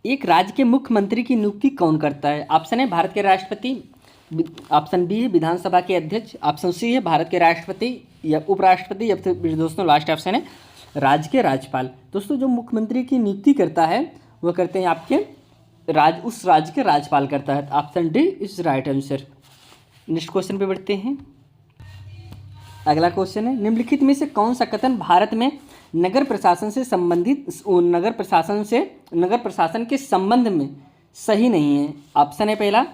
Speaker 1: एक राज्य के मुख्यमंत्री की नियुक्ति कौन करता है? ऑप्शन है भारत के राष्ट्रपति, ऑप्शन बी है विधानसभा के अध्यक्ष, ऑप्शन सी है भारत के राष्ट्रपति या उपराष्ट्रपति, या फिर दोस्तों लास्ट ऑप्शन है राज्य के राज्यपाल। दोस्तों जो मुख्यमंत्री की नियुक्ति करता है वह करते हैं आपके उस राज्य के राज्यपाल करता है। Option D is right answer. Next question पे बढ़ते हैं। अगला क्वेश्चन है, निम्नलिखित में से कौन सा कथन भारत में नगर प्रशासन से संबंधित नगर प्रशासन के संबंध में सही नहीं है? ऑप्शन है पहला,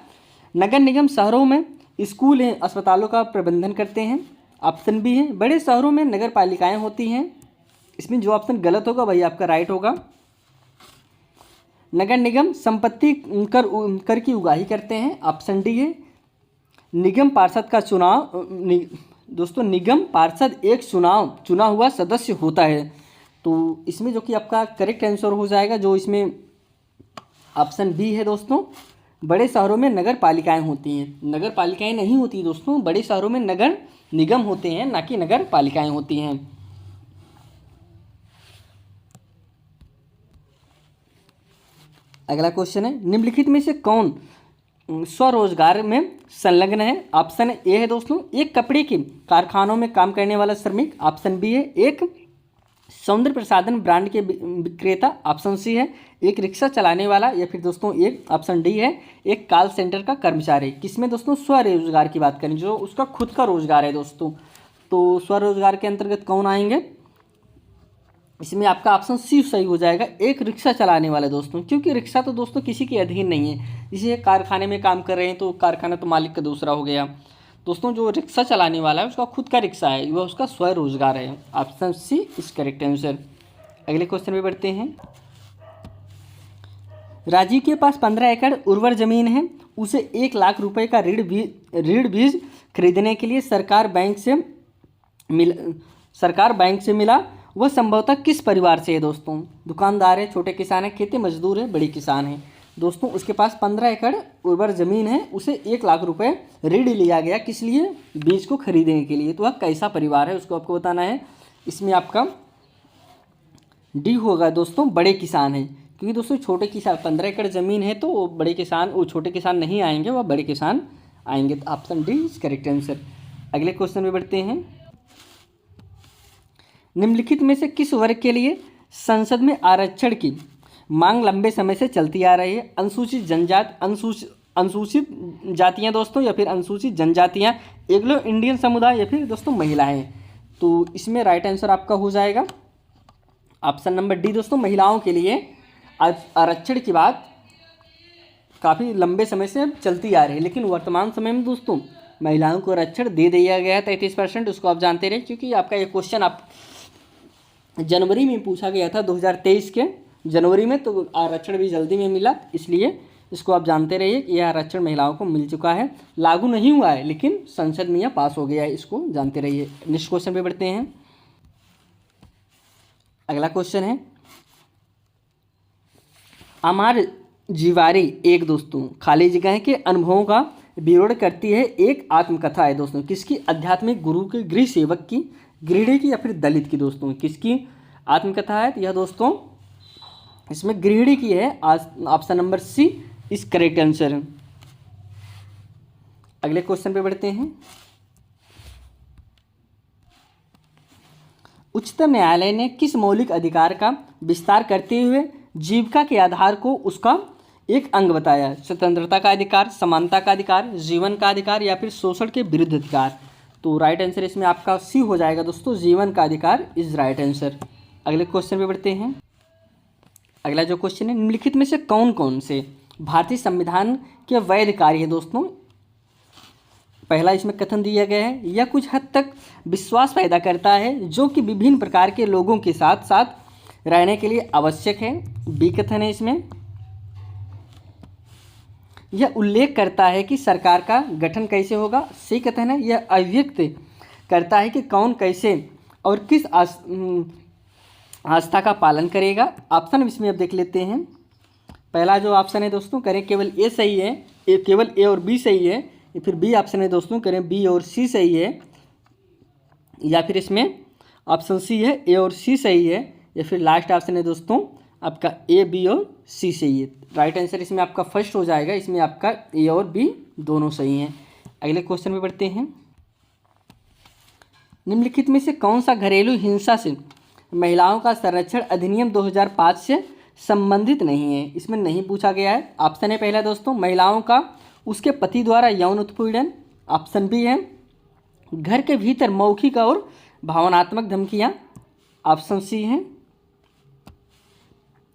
Speaker 1: नगर निगम शहरों में स्कूल एवं अस्पतालों का प्रबंधन करते हैं। ऑप्शन बी है, बड़े शहरों में नगर पालिकाएँ होती हैं। इसमें जो ऑप्शन गलत होगा वही आपका राइट होगा। नगर निगम संपत्ति कर की उगाही करते हैं। ऑप्शन डी है, निगम पार्षद का चुनाव दोस्तों निगम पार्षद एक चुना हुआ सदस्य होता है। तो इसमें जो कि आपका करेक्ट आंसर हो जाएगा, जो इसमें ऑप्शन बी है दोस्तों, बड़े शहरों में नगर पालिकाएँ होती हैं। नगर पालिकाएँ नहीं होती दोस्तों, बड़े शहरों में नगर निगम होते हैं, ना कि नगर पालिकाएँ होती हैं। अगला क्वेश्चन है, निम्नलिखित में से कौन स्वरोजगार में संलग्न है? ऑप्शन ए है दोस्तों, एक कपड़े के कारखानों में काम करने वाला श्रमिक। ऑप्शन बी है, एक सौंदर्य प्रसाधन ब्रांड के विक्रेता। ऑप्शन सी है, एक रिक्शा चलाने वाला, या फिर दोस्तों एक ऑप्शन डी है, एक कॉल सेंटर का कर्मचारी। किसमें दोस्तों स्वरोजगार की बात करें, जो उसका खुद का रोजगार है दोस्तों, तो स्वरोजगार के अंतर्गत कौन आएंगे? इसमें आपका ऑप्शन सी सही हो जाएगा, एक रिक्शा चलाने वाला दोस्तों, क्योंकि रिक्शा तो दोस्तों किसी के अधीन नहीं है। इसे कारखाने में काम कर रहे हैं तो कारखाना तो मालिक का दूसरा हो गया दोस्तों। जो रिक्शा चलाने वाला है उसका खुद का रिक्शा है, वह उसका स्वरोजगार है। Option C is correct answer. अगले क्वेश्चन में बढ़ते हैं। राजीव के पास 15 एकड़ उर्वर जमीन है, उसे 1 लाख रुपए का ऋण बीज खरीदने के लिए सरकार बैंक से मिला। वह संभवतः किस परिवार से है दोस्तों? दुकानदार है, छोटे किसान है, खेती मजदूर है, बड़ी किसान है। दोस्तों उसके पास 15 एकड़ उर्वर ज़मीन है, उसे 1 लाख रुपए ऋण लिया गया, किस लिए? बीज को खरीदने के लिए। तो वह कैसा परिवार है उसको आपको बताना है। इसमें आपका डी होगा दोस्तों, बड़े किसान हैं, क्योंकि दोस्तों छोटे किसान 15 एकड़ ज़मीन है तो वो छोटे किसान नहीं आएंगे, वह बड़े किसान आएंगे। तो option D is correct answer. अगले क्वेश्चन में बढ़ते हैं। निम्नलिखित में से किस वर्ग के लिए संसद में आरक्षण की मांग लंबे समय से चलती आ रही है? अनुसूचित जातियां दोस्तों, या फिर अनुसूचित जनजातियां, एग्लो इंडियन समुदाय, या फिर दोस्तों महिलाएं। तो इसमें राइट आंसर आपका हो जाएगा ऑप्शन नंबर डी दोस्तों, महिलाओं के लिए आरक्षण की बात काफ़ी लंबे समय से चलती आ रही है, लेकिन वर्तमान समय में दोस्तों महिलाओं को आरक्षण दे दिया गया 33%। उसको आप जानते रहे, क्योंकि आपका ये क्वेश्चन आप जनवरी में पूछा गया था 2023 के जनवरी में, तो आरक्षण भी जल्दी में मिला, इसलिए इसको आप जानते रहिए कि यह आरक्षण महिलाओं को मिल चुका है। लागू नहीं हुआ है लेकिन संसद में यह पास हो गया है, इसको जानते रहिए। नेक्स्ट क्वेश्चन पे बढ़ते हैं। अगला क्वेश्चन है, अमर जीवारी एक दोस्तों खाली जगह के अनुभवों का विवरण करती है, एक आत्मकथा है दोस्तों। किसकी? आध्यात्मिक गुरु के, गृह सेवक की, गृहिणी की, या फिर दलित की दोस्तों? किसकी आत्मकथा है? यह दोस्तों इसमें गृहिणी की है। Option number C is correct answer. अगले क्वेश्चन पे बढ़ते हैं। उच्चतम न्यायालय ने किस मौलिक अधिकार का विस्तार करते हुए जीविका के आधार को उसका एक अंग बताया? स्वतंत्रता का अधिकार, समानता का अधिकार, जीवन का अधिकार, या फिर शोषण के विरुद्ध अधिकार? तो राइट आंसर इसमें आपका सी हो जाएगा दोस्तों, जीवन का अधिकार इज राइट आंसर। अगले क्वेश्चन पे बढ़ते हैं। अगला जो क्वेश्चन है, निम्नलिखित में से कौन कौन से भारतीय संविधान के वैध कार्य है दोस्तों? पहला इसमें कथन दिया गया है, यह कुछ हद तक विश्वास पैदा करता है जो कि विभिन्न प्रकार के लोगों के साथ साथ रहने के लिए आवश्यक है। बी कथन है इसमें यह उल्लेख करता है कि सरकार का गठन कैसे होगा। सी कथन है यह अभिव्यक्त करता है कि कौन कैसे और किस आस्था का पालन करेगा। ऑप्शन इसमें अब देख लेते हैं। पहला जो ऑप्शन है दोस्तों करें केवल ए सही है, केवल ए और बी सही है। फिर बी ऑप्शन है दोस्तों करें बी और सी सही है, या फिर इसमें ऑप्शन सी है ए और सी सही है, या फिर लास्ट ऑप्शन है दोस्तों आपका ए बी और सी सही है। राइट आंसर इसमें आपका फर्स्ट हो जाएगा, इसमें आपका ए और बी दोनों सही हैं। अगले क्वेश्चन पे बढ़ते हैं। निम्नलिखित में से कौन सा घरेलू हिंसा से महिलाओं का संरक्षण अधिनियम 2005 से संबंधित नहीं है। इसमें नहीं पूछा गया है। ऑप्शन है पहला दोस्तों महिलाओं का उसके पति द्वारा यौन उत्पीड़न। ऑप्शन बी है घर के भीतर मौखिक और भावनात्मक धमकियां। ऑप्शन सी है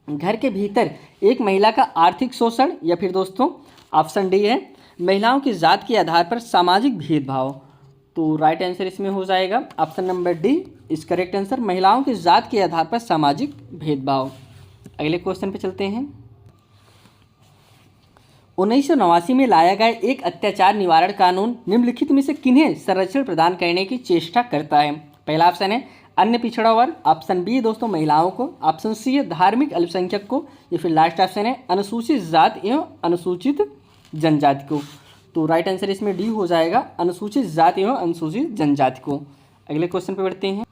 Speaker 1: घर के भीतर एक महिला का आर्थिक शोषण, या फिर दोस्तों ऑप्शन डी है महिलाओं की जात के आधार पर सामाजिक भेदभाव। तो राइट आंसर इसमें हो जाएगा ऑप्शन नंबर डी इस करेक्ट आंसर, महिलाओं की जात के आधार पर सामाजिक भेदभाव। अगले क्वेश्चन पे चलते हैं। 1989 में लाया गया एक अत्याचार निवारण कानून निम्नलिखित में से किन्हें संरक्षण प्रदान करने की चेष्टा करता है। पहला ऑप्शन है अन्य पिछड़ा वर्ग। ऑप्शन बी दोस्तों महिलाओं को। ऑप्शन सी है धार्मिक अल्पसंख्यक को, या फिर लास्ट ऑप्शन है अनुसूचित जाति एवं अनुसूचित जनजाति को। तो राइट आंसर इसमें डी हो जाएगा अनुसूचित जाति एवं अनुसूचित जनजाति को। अगले क्वेश्चन पे बढ़ते हैं।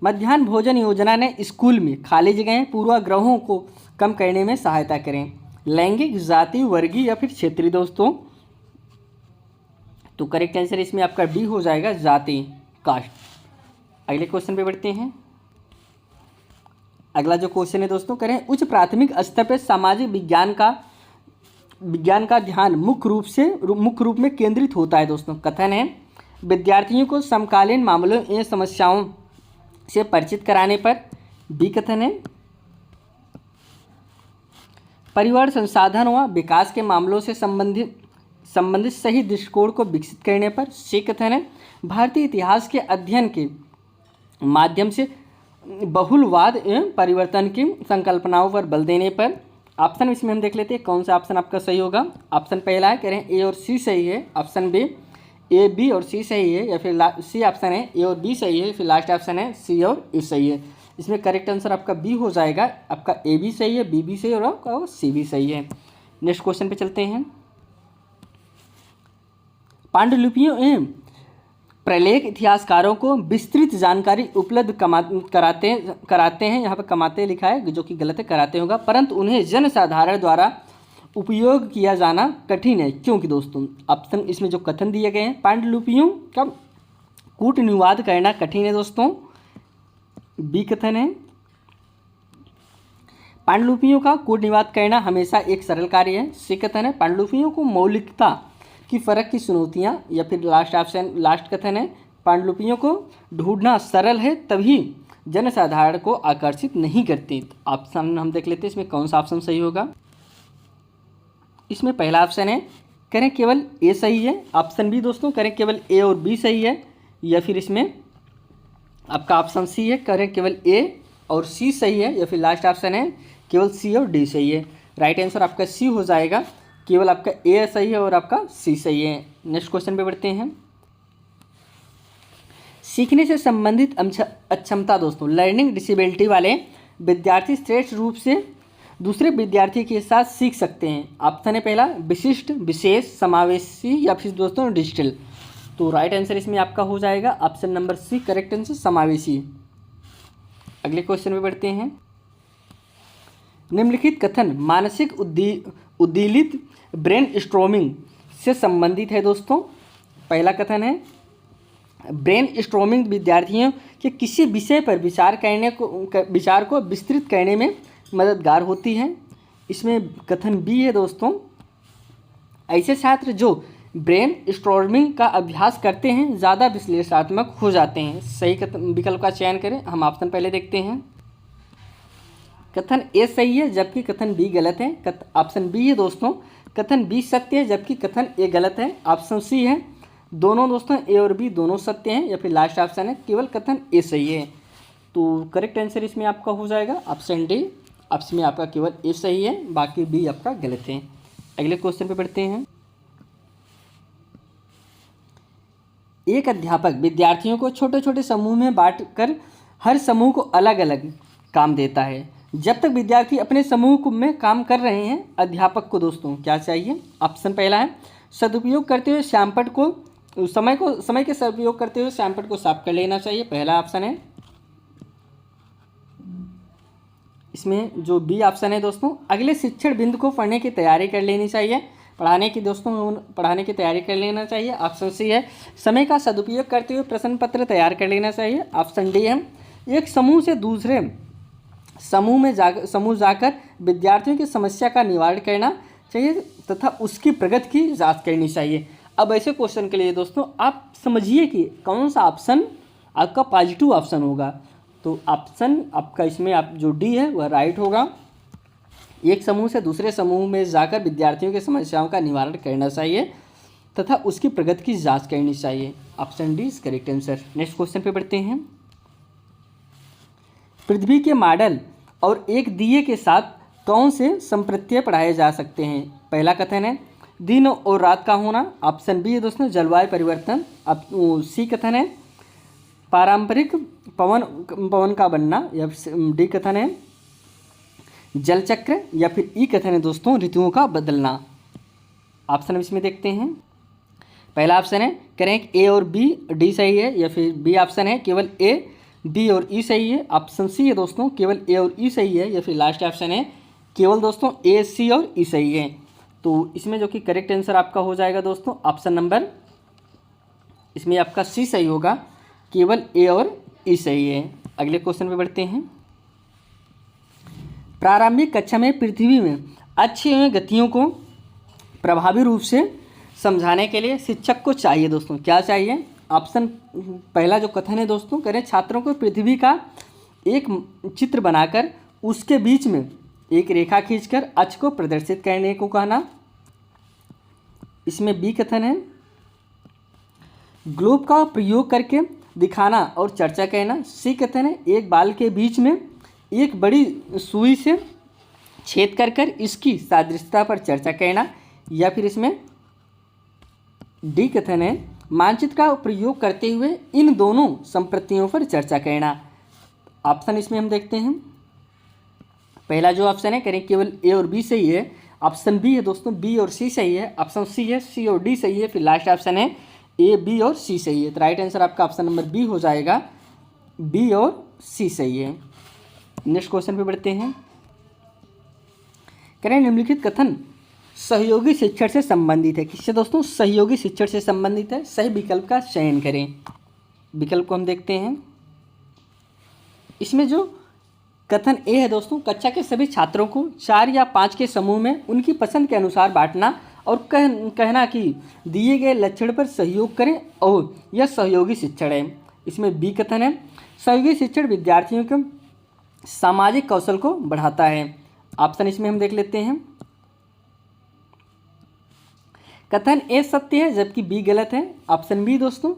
Speaker 1: मध्याह्न भोजन योजना ने स्कूल में खाली जगहें पूर्वाग्रहों को कम करने में सहायता करें। लैंगिक, जाति, वर्गीय या फिर क्षेत्रीय दोस्तों। तो करेक्ट आंसर इसमें आपका बी हो जाएगा जाति, कास्ट। अगले क्वेश्चन पे बढ़ते हैं। अगला जो क्वेश्चन है दोस्तों करें उच्च प्राथमिक स्तर पर सामाजिक विज्ञान का ध्यान मुख्य रूप में केंद्रित होता है दोस्तों। कथन है विद्यार्थियों को समकालीन मामलों एवं समस्याओं से परिचित कराने पर। बी कथन है परिवार संसाधन व विकास के मामलों से संबंधित सही दृष्टिकोण को विकसित करने पर। सी कथन है भारतीय इतिहास के अध्ययन के माध्यम से बहुलवाद एवं परिवर्तन की संकल्पनाओं पर बल देने पर। ऑप्शन इसमें हम देख लेते हैं कौन सा ऑप्शन आपका सही होगा। ऑप्शन पहला है कह रहे हैं ए और सी सही है। ऑप्शन बी ए बी और सी सही है, या फिर सी ऑप्शन है ए और बी सही है, फिर लास्ट ऑप्शन है सी और ए सही है। इसमें करेक्ट आंसर आपका बी हो जाएगा, आपका ए भी सही है, बी भी सही है और आपका सी भी सही है। नेक्स्ट क्वेश्चन पे चलते हैं। पांडुलिपियों एवं प्रलेख इतिहासकारों को विस्तृत जानकारी उपलब्ध कराते हैं। यहाँ पर कमाते लिखा है जो कि गलत है, कराते होगा, परंतु उन्हें जनसाधारण द्वारा उपयोग किया जाना कठिन है। क्योंकि दोस्तों ऑप्शन इसमें जो कथन दिए गए हैं पांडुलिपियों का कूटनिवाद करना कठिन है दोस्तों। बी कथन है पांडुलिपियों का कूटनिवाद करना हमेशा एक सरल कार्य है। सी कथन है पांडुलिपियों को मौलिकता की फर्क की चुनौतियाँ, या फिर लास्ट कथन है पांडुलिपियों को ढूंढना सरल है तभी जनसाधारण को आकर्षित नहीं करती। ऑप्शन हम देख लेते हैं इसमें कौन सा ऑप्शन सही होगा। इसमें पहला ऑप्शन है करें केवल ए सही है। ऑप्शन बी दोस्तों करें केवल ए और बी सही है, या फिर इसमें आपका ऑप्शन सी है करें केवल ए और सी सही है, या फिर लास्ट ऑप्शन है केवल सी और डी सही है। राइट आंसर आपका सी हो जाएगा, केवल आपका ए सही है और आपका सी सही है। नेक्स्ट क्वेश्चन पे बढ़ते हैं। सीखने से संबंधित अक्षमता दोस्तों लर्निंग डिसेबिलिटी वाले विद्यार्थी श्रेष्ठ रूप से दूसरे विद्यार्थी के साथ सीख सकते हैं। ऑप्शन है पहला विशिष्ट, विशेष, समावेशी, या फिर दोस्तों डिजिटल। तो राइट आंसर इसमें आपका हो जाएगा option number C correct answer समावेशी। अगले क्वेश्चन पे बढ़ते हैं। निम्नलिखित कथन मानसिक उद्दीलित ब्रेन स्ट्रोमिंग से संबंधित है दोस्तों। पहला कथन है ब्रेन स्ट्रोमिंग विद्यार्थियों के किसी विषय पर विचार को विस्तृत करने में मददगार होती है। इसमें कथन बी है दोस्तों ऐसे छात्र जो ब्रेन स्टॉर्मिंग का अभ्यास करते हैं ज़्यादा विश्लेषणात्मक हो जाते हैं। सही विकल्प का चयन करें। हम ऑप्शन पहले देखते हैं। कथन ए सही है जबकि कथन बी गलत है। ऑप्शन बी है दोस्तों कथन बी सत्य है जबकि कथन ए गलत है। ऑप्शन सी है दोनों दोस्तों ए और बी दोनों सत्य हैं, या फिर लास्ट ऑप्शन है केवल कथन ए सही है। तो करेक्ट आंसर इसमें आपका हो जाएगा ऑप्शन डी। ऑप्शन में आपका केवल ए सही है, बाकी बी आपका गलत है। अगले क्वेश्चन पे बढ़ते हैं। एक अध्यापक विद्यार्थियों को छोटे छोटे समूह में बांटकर हर समूह को अलग अलग काम देता है। जब तक विद्यार्थी अपने समूह में काम कर रहे हैं, अध्यापक को दोस्तों क्या चाहिए? ऑप्शन पहला है सदुपयोग करते हुए श्यामपट्ट को समय के सदुपयोग करते हुए श्यामपट्ट को साफ कर लेना चाहिए, पहला ऑप्शन है। इसमें जो बी ऑप्शन है दोस्तों, अगले शिक्षण बिंदु को पढ़ने की तैयारी कर लेनी चाहिए, पढ़ाने की तैयारी कर लेना चाहिए। ऑप्शन सी है समय का सदुपयोग करते हुए प्रश्न पत्र तैयार कर लेना चाहिए। ऑप्शन डी है एक समूह से दूसरे समूह जाकर विद्यार्थियों की समस्या का निवारण करना चाहिए तथा उसकी प्रगति की जांच करनी चाहिए। अब ऐसे क्वेश्चन के लिए दोस्तों आप समझिए कि कौन सा ऑप्शन आपका पॉजिटिव ऑप्शन होगा। तो ऑप्शन आपका इसमें आप जो डी है वह राइट होगा। एक समूह से दूसरे समूह में जाकर विद्यार्थियों की समस्याओं का निवारण करना चाहिए तथा उसकी प्रगति की जांच करनी चाहिए। Option D is correct answer. Next question पे बढ़ते हैं। पृथ्वी के मॉडल और एक दिए के साथ कौन से संप्रत्यय पढ़ाए जा सकते हैं? पहला कथन है दिन और रात का होना। ऑप्शन बी है दोस्तों जलवायु परिवर्तन। अब सी कथन है पारंपरिक पवन का बनना, या डी कथन है जल चक्र, या फिर ई कथन है दोस्तों ऋतुओं का बदलना। ऑप्शन इसमें देखते हैं। पहला ऑप्शन है करें ए और बी, डी सही है, या फिर बी ऑप्शन है केवल ए, बी और ई सही है। ऑप्शन सी है दोस्तों केवल ए और ई सही है, या फिर लास्ट ऑप्शन है केवल दोस्तों ए, सी और ई सही है। तो इसमें जो कि करेक्ट आंसर आपका हो जाएगा दोस्तों ऑप्शन नंबर इसमें आपका सी सही होगा, केवल ए और ई सही है। अगले क्वेश्चन पे बढ़ते हैं। प्रारंभिक कक्षा में पृथ्वी में अक्षय एवं गतियों को प्रभावी रूप से समझाने के लिए शिक्षक को चाहिए दोस्तों क्या चाहिए? ऑप्शन पहला जो कथन है दोस्तों करें छात्रों को पृथ्वी का एक चित्र बनाकर उसके बीच में एक रेखा खींचकर अक्ष को प्रदर्शित करने को कहना। इसमें बी कथन है ग्लोब का प्रयोग करके दिखाना और चर्चा कहना। सी कथन है एक बाल के बीच में एक बड़ी सुई से छेद कर कर इसकी सादृश्यता पर चर्चा करना, या फिर इसमें डी कथन है मानचित्र का प्रयोग करते हुए इन दोनों संप्रतियों पर चर्चा करना। ऑप्शन इसमें हम देखते हैं। पहला जो ऑप्शन है करें केवल ए और बी सही है। ऑप्शन बी है दोस्तों बी और सी सही है। ऑप्शन सी है सी और डी सही है। फिर लास्ट ऑप्शन है ए, बी और सी सही है। तो राइट आंसर आपका ऑप्शन नंबर बी हो जाएगा, बी और सी सही है। नेक्स्ट क्वेश्चन पे बढ़ते हैं। करें निम्नलिखित कथन सहयोगी शिक्षण से संबंधित है। किससे दोस्तों? सहयोगी शिक्षण से संबंधित है। सही विकल्प का चयन करें। विकल्प को हम देखते हैं। इसमें जो कथन ए है दोस्तों कक्षा के सभी छात्रों को 4 या 5 के समूह में उनकी पसंद के अनुसार बांटना और कहना कि दिए गए लक्षण पर सहयोग करें और यह सहयोगी शिक्षण है। इसमें बी कथन है सहयोगी शिक्षण विद्यार्थियों के सामाजिक कौशल को बढ़ाता है। ऑप्शन इसमें हम देख लेते हैं। कथन ए सत्य है जबकि बी गलत है। ऑप्शन बी दोस्तों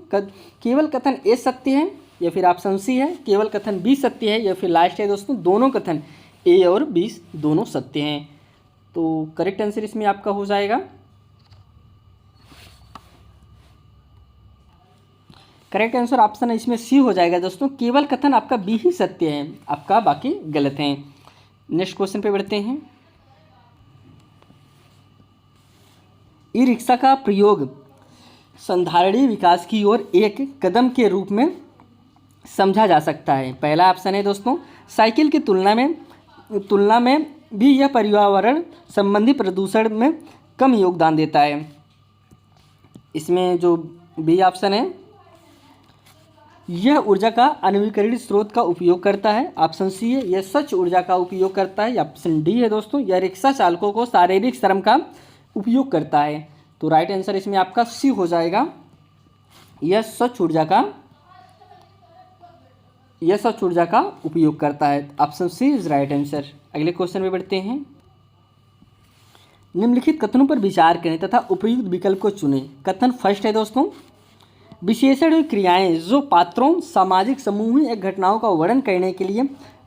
Speaker 1: केवल कथन ए सत्य है, या फिर ऑप्शन सी है केवल कथन बी सत्य है, या फिर लास्ट है दोस्तों दोनों कथन ए और बी दोनों सत्य हैं। तो करेक्ट आंसर इसमें आपका हो जाएगा करेक्ट आंसर ऑप्शन इसमें सी हो जाएगा दोस्तों, केवल कथन आपका बी ही सत्य है, आपका बाकी गलत है। नेक्स्ट क्वेश्चन पे बढ़ते हैं। ई रिक्शा का प्रयोग संधारणीय विकास की ओर एक कदम के रूप में समझा जा सकता है। पहला ऑप्शन है दोस्तों साइकिल की तुलना में भी यह पर्यावरण संबंधी प्रदूषण में कम योगदान देता है। इसमें जो बी ऑप्शन है यह ऊर्जा का अनवीकरणीय स्रोत का उपयोग करता है। ऑप्शन सी है यह स्वच्छ ऊर्जा का उपयोग करता है। ऑप्शन डी है दोस्तों यह रिक्शा चालकों को शारीरिक श्रम का उपयोग करता है। तो राइट आंसर इसमें आपका सी हो जाएगा, यह स्वच्छ ऊर्जा का उपयोग करता है। Option C is right answer. अगले क्वेश्चन में बढ़ते हैं। निम्नलिखित कथनों पर विचार करें तथा उपयुक्त विकल्प को चुनें। कथन फर्स्ट है दोस्तों विशेषण क्रियाएं जो पात्रों, सामाजिक समूह या घटनाओं का वर्णन करने के लिए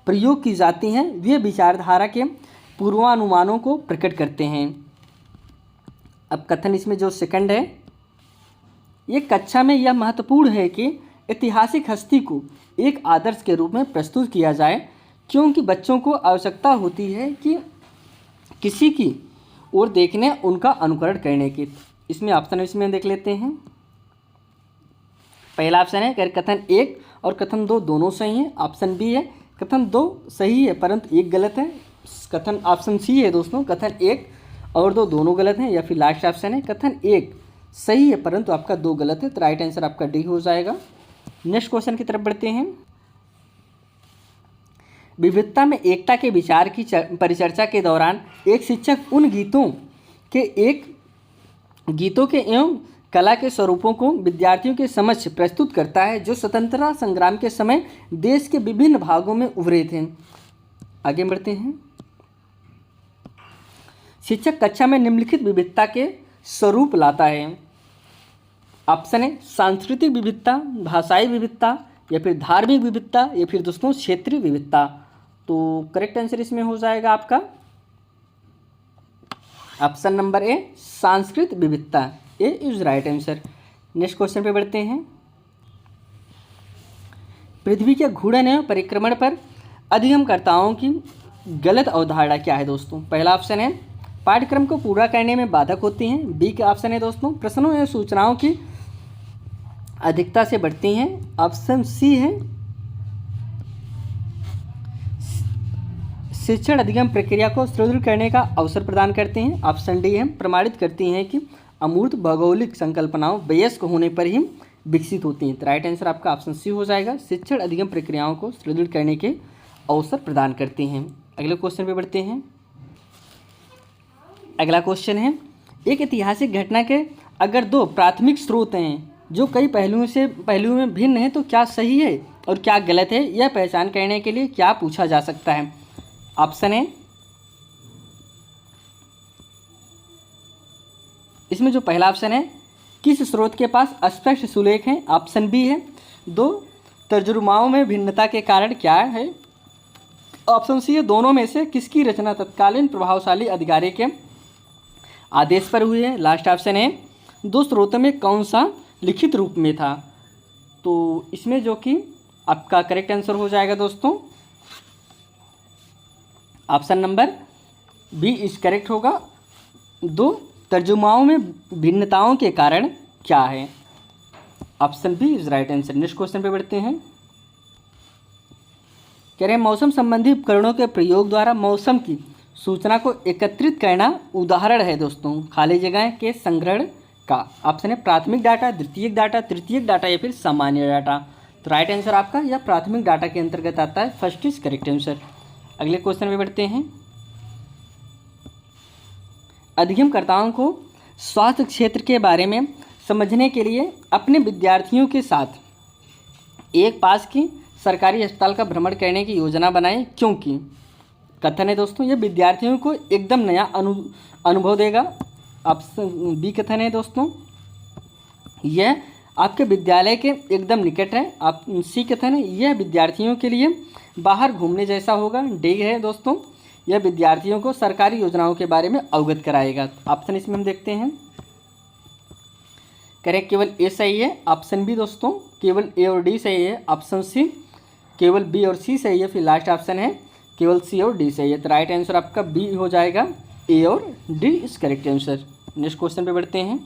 Speaker 1: प्रयोग की जाती हैं वे विचारधारा के पूर्वानुमानों को प्रकट करते हैं। अब कथन इसमें जो सेकंड है, ये कक्षा में यह महत्वपूर्ण है कि ऐतिहासिक हस्ती को एक आदर्श के रूप में प्रस्तुत किया जाए, क्योंकि बच्चों को आवश्यकता होती है कि किसी की ओर देखने, उनका अनुकरण करने की। इसमें ऑप्शन इसमें देख लेते हैं। पहला ऑप्शन है कथन 1 और कथन 2 दोनों सही हैं। ऑप्शन बी है कथन 2 सही है परंतु 1 गलत है। कथन ऑप्शन सी है दोस्तों, कथन 1 और 2 दोनों गलत हैं। या फिर लास्ट ऑप्शन है कथन 1 सही है परंतु आपका 2 गलत है। तो राइट आंसर आपका डी हो जाएगा। नेक्स्ट क्वेश्चन की तरफ बढ़ते हैं। विविधता में एकता के विचार की परिचर्चा के दौरान एक शिक्षक उन गीतों के एवं कला के स्वरूपों को विद्यार्थियों के समक्ष प्रस्तुत करता है जो स्वतंत्रता संग्राम के समय देश के विभिन्न भागों में उभरे थे। आगे बढ़ते हैं। शिक्षक कक्षा में निम्नलिखित विविधता के स्वरूप लाता है। ऑप्शन है सांस्कृतिक विविधता, भाषाई विविधता, या फिर धार्मिक विविधता, या फिर दोस्तों क्षेत्रीय विविधता। तो करेक्ट आंसर इसमें हो जाएगा आपका ऑप्शन नंबर ए, सांस्कृतिक विविधता। A is right answer. Next question पे बढ़ते हैं। पृथ्वी के घूर्णन एवं परिक्रमण पर अधिगमकर्ताओं की गलत अवधारणा क्या है दोस्तों? पहला ऑप्शन है पाठ्यक्रम को पूरा करने में बाधक होती हैं। बी का ऑप्शन है दोस्तों प्रश्नों एवं सूचनाओं की अधिकता से बढ़ती हैं। ऑप्शन सी है शिक्षण अधिगम प्रक्रिया को सुदृढ़ करने का अवसर प्रदान करते हैं। ऑप्शन डी है प्रमाणित करती हैं कि अमूर्त भौगोलिक संकल्पनाओं वयस्क होने पर ही विकसित होती हैं। तो राइट आंसर आपका ऑप्शन सी हो जाएगा, शिक्षण अधिगम प्रक्रियाओं को सुदृढ़ करने के अवसर प्रदान करती हैं। अगले क्वेश्चन पे बढ़ते हैं। अगला क्वेश्चन है एक ऐतिहासिक घटना के अगर 2 प्राथमिक स्रोत हैं जो कई पहलुओं में भिन्न है तो क्या सही है और क्या गलत है, यह पहचान करने के लिए क्या पूछा जा सकता है? ऑप्शन है इसमें जो पहला ऑप्शन है किस स्रोत के पास स्पष्ट सुलेख हैं। ऑप्शन बी है 2 तर्जुमाओं में भिन्नता के कारण क्या है। ऑप्शन सी है दोनों में से किसकी रचना तत्कालीन प्रभावशाली अधिकारी के आदेश पर हुई है। लास्ट ऑप्शन है 2 स्रोतों में कौन सा लिखित रूप में था। तो इसमें जो कि आपका करेक्ट आंसर हो जाएगा दोस्तों option number B is correct होगा। 2 तर्जुमाओं में भिन्नताओं के कारण क्या है। Option B is right answer. Next question पे बढ़ते हैं। कह रहे हैं मौसम संबंधी उपकरणों के प्रयोग द्वारा मौसम की सूचना को एकत्रित करना उदाहरण है दोस्तों खाली जगह के संग्रहण का। ऑप्शन है प्राथमिक डाटा, द्वितीयक डाटा, तृतीयक डाटा, या फिर सामान्य डाटा। तो राइट आंसर आपका यह प्राथमिक डाटा के अंतर्गत आता है। First is correct answer. अगले क्वेश्चन पे बढ़ते हैं। अधिगमकर्ताओं को स्वास्थ्य क्षेत्र के बारे में समझने के लिए अपने विद्यार्थियों के साथ एक पास की सरकारी अस्पताल का भ्रमण करने की योजना बनाएं, क्योंकि कथन है दोस्तों यह विद्यार्थियों को एकदम नया अनुभव देगा। ऑप्शन बी कथन है दोस्तों यह आपके विद्यालय के एकदम निकट है। आप सी कथन है यह विद्यार्थियों के लिए बाहर घूमने जैसा होगा। डी है दोस्तों यह विद्यार्थियों को सरकारी योजनाओं के बारे में अवगत कराएगा। ऑप्शन इसमें हम देखते हैं करेक्ट केवल ए सही है। ऑप्शन बी दोस्तों केवल ए और डी सही है। ऑप्शन सी केवल बी और सी सही है। फिर लास्ट ऑप्शन है केवल सी और डी सही है। तो राइट आंसर आपका बी हो जाएगा, ए और D is correct answer. Next question पे बढ़ते हैं।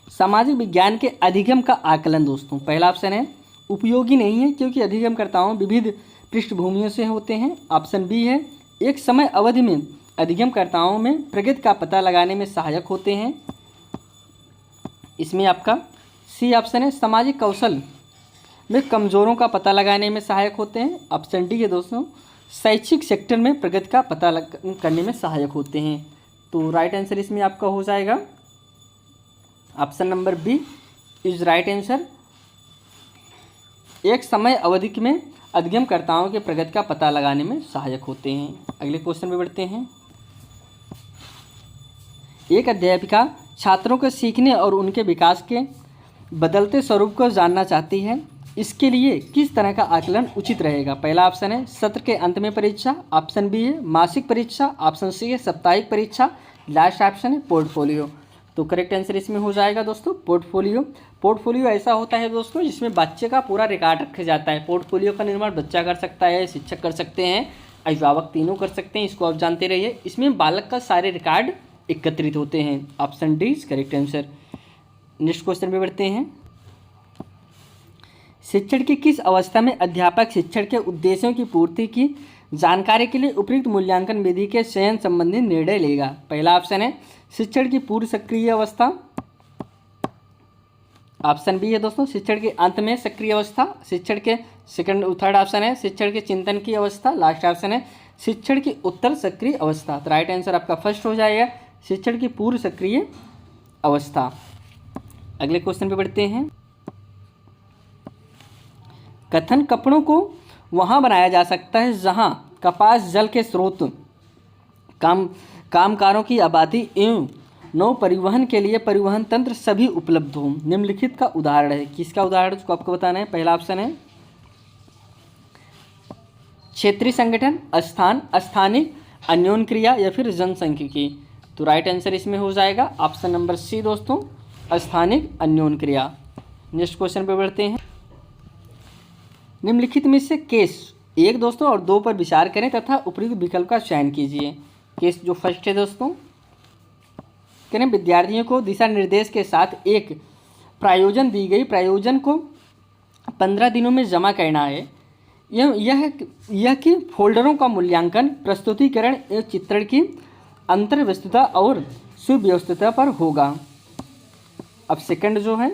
Speaker 1: सामाजिक विज्ञान के अधिगम का आकलन दोस्तों पहला ऑप्शन है उपयोगी नहीं है क्योंकि अधिगमकर्ताओं विविध पृष्ठभूमियों से होते हैं। ऑप्शन बी है एक समय अवधि में अधिगमकर्ताओं में प्रगति का पता लगाने में सहायक होते हैं। इसमें आपका सी ऑप्शन है सामाजिक कौशल में कमजोरों का पता लगाने में सहायक होते हैं। ऑप्शन डी है दोस्तों शैक्षिक सेक्टर में प्रगति का पता करने में सहायक होते हैं। तो राइट आंसर इसमें आपका हो जाएगा option number B is right answer. एक समय अवधि में अधिगमकर्ताओं के प्रगति का पता लगाने में सहायक होते हैं। अगले क्वेश्चन पे बढ़ते हैं। एक अध्यापिका छात्रों के सीखने और उनके विकास के बदलते स्वरूप को जानना चाहती है। इसके लिए किस तरह का आकलन उचित रहेगा? पहला ऑप्शन है सत्र के अंत में परीक्षा, ऑप्शन बी है मासिक परीक्षा, ऑप्शन सी है साप्ताहिक परीक्षा, लास्ट ऑप्शन है पोर्टफोलियो। तो करेक्ट आंसर इसमें हो जाएगा दोस्तों पोर्टफोलियो। पोर्टफोलियो ऐसा होता है दोस्तों जिसमें बच्चे का पूरा रिकॉर्ड रखा जाता है। पोर्टफोलियो का निर्माण बच्चा कर सकता है, शिक्षक कर सकते हैं, अभिभावक तीनों कर सकते हैं। इसको आप जानते रहिए। इसमें बालक का सारे रिकॉर्ड एकत्रित होते हैं। Option D is correct answer. Next question पे बढ़ते हैं। शिक्षण की किस अवस्था में अध्यापक शिक्षण के उद्देश्यों की पूर्ति की जानकारी के लिए उपयुक्त मूल्यांकन विधि के चयन संबंधी निर्णय लेगा? पहला ऑप्शन है शिक्षण की पूर्व सक्रिय अवस्था, ऑप्शन बी है दोस्तों शिक्षण के अंत में सक्रिय अवस्था, शिक्षण के थर्ड ऑप्शन है शिक्षण के चिंतन की अवस्था, लास्ट ऑप्शन है शिक्षण की उत्तर सक्रिय अवस्था। तो राइट आंसर आपका फर्स्ट हो जाएगा शिक्षण की पूर्व सक्रिय अवस्था। अगले क्वेश्चन पे बढ़ते हैं। कथन कपड़ों को वहाँ बनाया जा सकता है जहाँ कपास जल के स्रोत, कामगारों की आबादी एवं नौ परिवहन के लिए परिवहन तंत्र सभी उपलब्ध हों। निम्नलिखित का उदाहरण है। किसका उदाहरण उसको आपको बताना है। पहला ऑप्शन है क्षेत्रीय संगठन, स्थानिक, अन्योन्य क्रिया या फिर जनसांख्यिकी। तो राइट आंसर इसमें हो जाएगा ऑप्शन नंबर सी दोस्तों स्थानिक अन्योन्य क्रिया। नेक्स्ट क्वेश्चन पे बढ़ते हैं। निम्नलिखित में से केस 1 दोस्तों और 2 पर विचार करें तथा उपयुक्त विकल्प का चयन कीजिए। केस जो फर्स्ट है दोस्तों, करें विद्यार्थियों को दिशा निर्देश के साथ एक प्रायोजन दी गई, प्रायोजन को 15 दिनों में जमा करना है। यह कि फोल्डरों का मूल्यांकन प्रस्तुतिकरण एवं चित्रण की अंतर्व्यस्तता और सुव्यवस्थितता पर होगा। अब सेकंड जो है,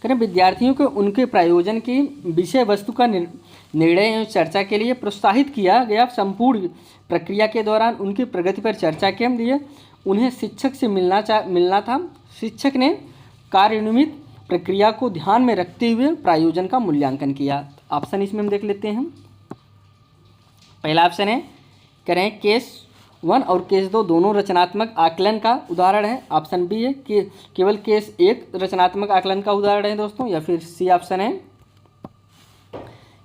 Speaker 1: करें विद्यार्थियों को उनके प्रायोजन की विषय वस्तु का निर्णय एवं चर्चा के लिए प्रोत्साहित किया गया। संपूर्ण प्रक्रिया के दौरान उनकी प्रगति पर चर्चा के लिए उन्हें शिक्षक से मिलना था। शिक्षक ने कार्यान्वित प्रक्रिया को ध्यान में रखते हुए प्रायोजन का मूल्यांकन किया। ऑप्शन इसमें हम देख लेते हैं। पहला ऑप्शन है करें केस 1 और केस 2 दोनों रचनात्मक आकलन का उदाहरण है। ऑप्शन बी है कि केवल केस 1 रचनात्मक आकलन का उदाहरण है दोस्तों, या फिर सी ऑप्शन है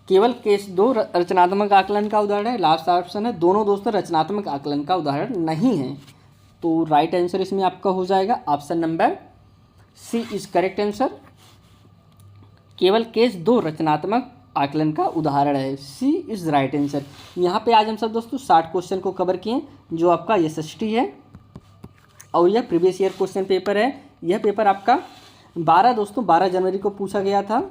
Speaker 1: केवल केस 2 रचनात्मक आकलन का उदाहरण है। लास्ट ऑप्शन है दोनों दोस्तों रचनात्मक आकलन का उदाहरण नहीं है। तो राइट आंसर इसमें आपका हो जाएगा option number C is correct answer. केवल केस 2 रचनात्मक आकलन का उदाहरण है। C is right answer. यहाँ पे आज हम सब दोस्तों 60 क्वेश्चन को कवर किए जो आपका एसएसटी है और यह प्रीवियस ईयर क्वेश्चन पेपर है। यह पेपर आपका 12 जनवरी को पूछा गया था।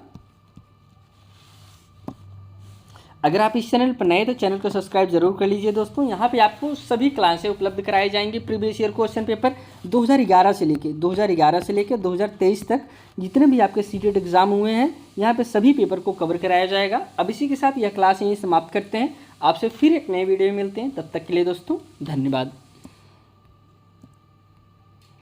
Speaker 1: अगर आप इस चैनल पर नए तो चैनल को सब्सक्राइब जरूर कर लीजिए दोस्तों। यहाँ पे आपको सभी क्लासें उपलब्ध कराई जाएंगी। प्रीवियस ईयर क्वेश्चन पेपर 2011 से लेके 2023 तक जितने भी आपके सीटेट एग्जाम हुए हैं यहाँ पे सभी पेपर को कवर कराया जाएगा। अब इसी के साथ यह क्लास यहीं समाप्त करते हैं। आपसे फिर एक नए वीडियो में मिलते हैं। तब तक के लिए दोस्तों धन्यवाद।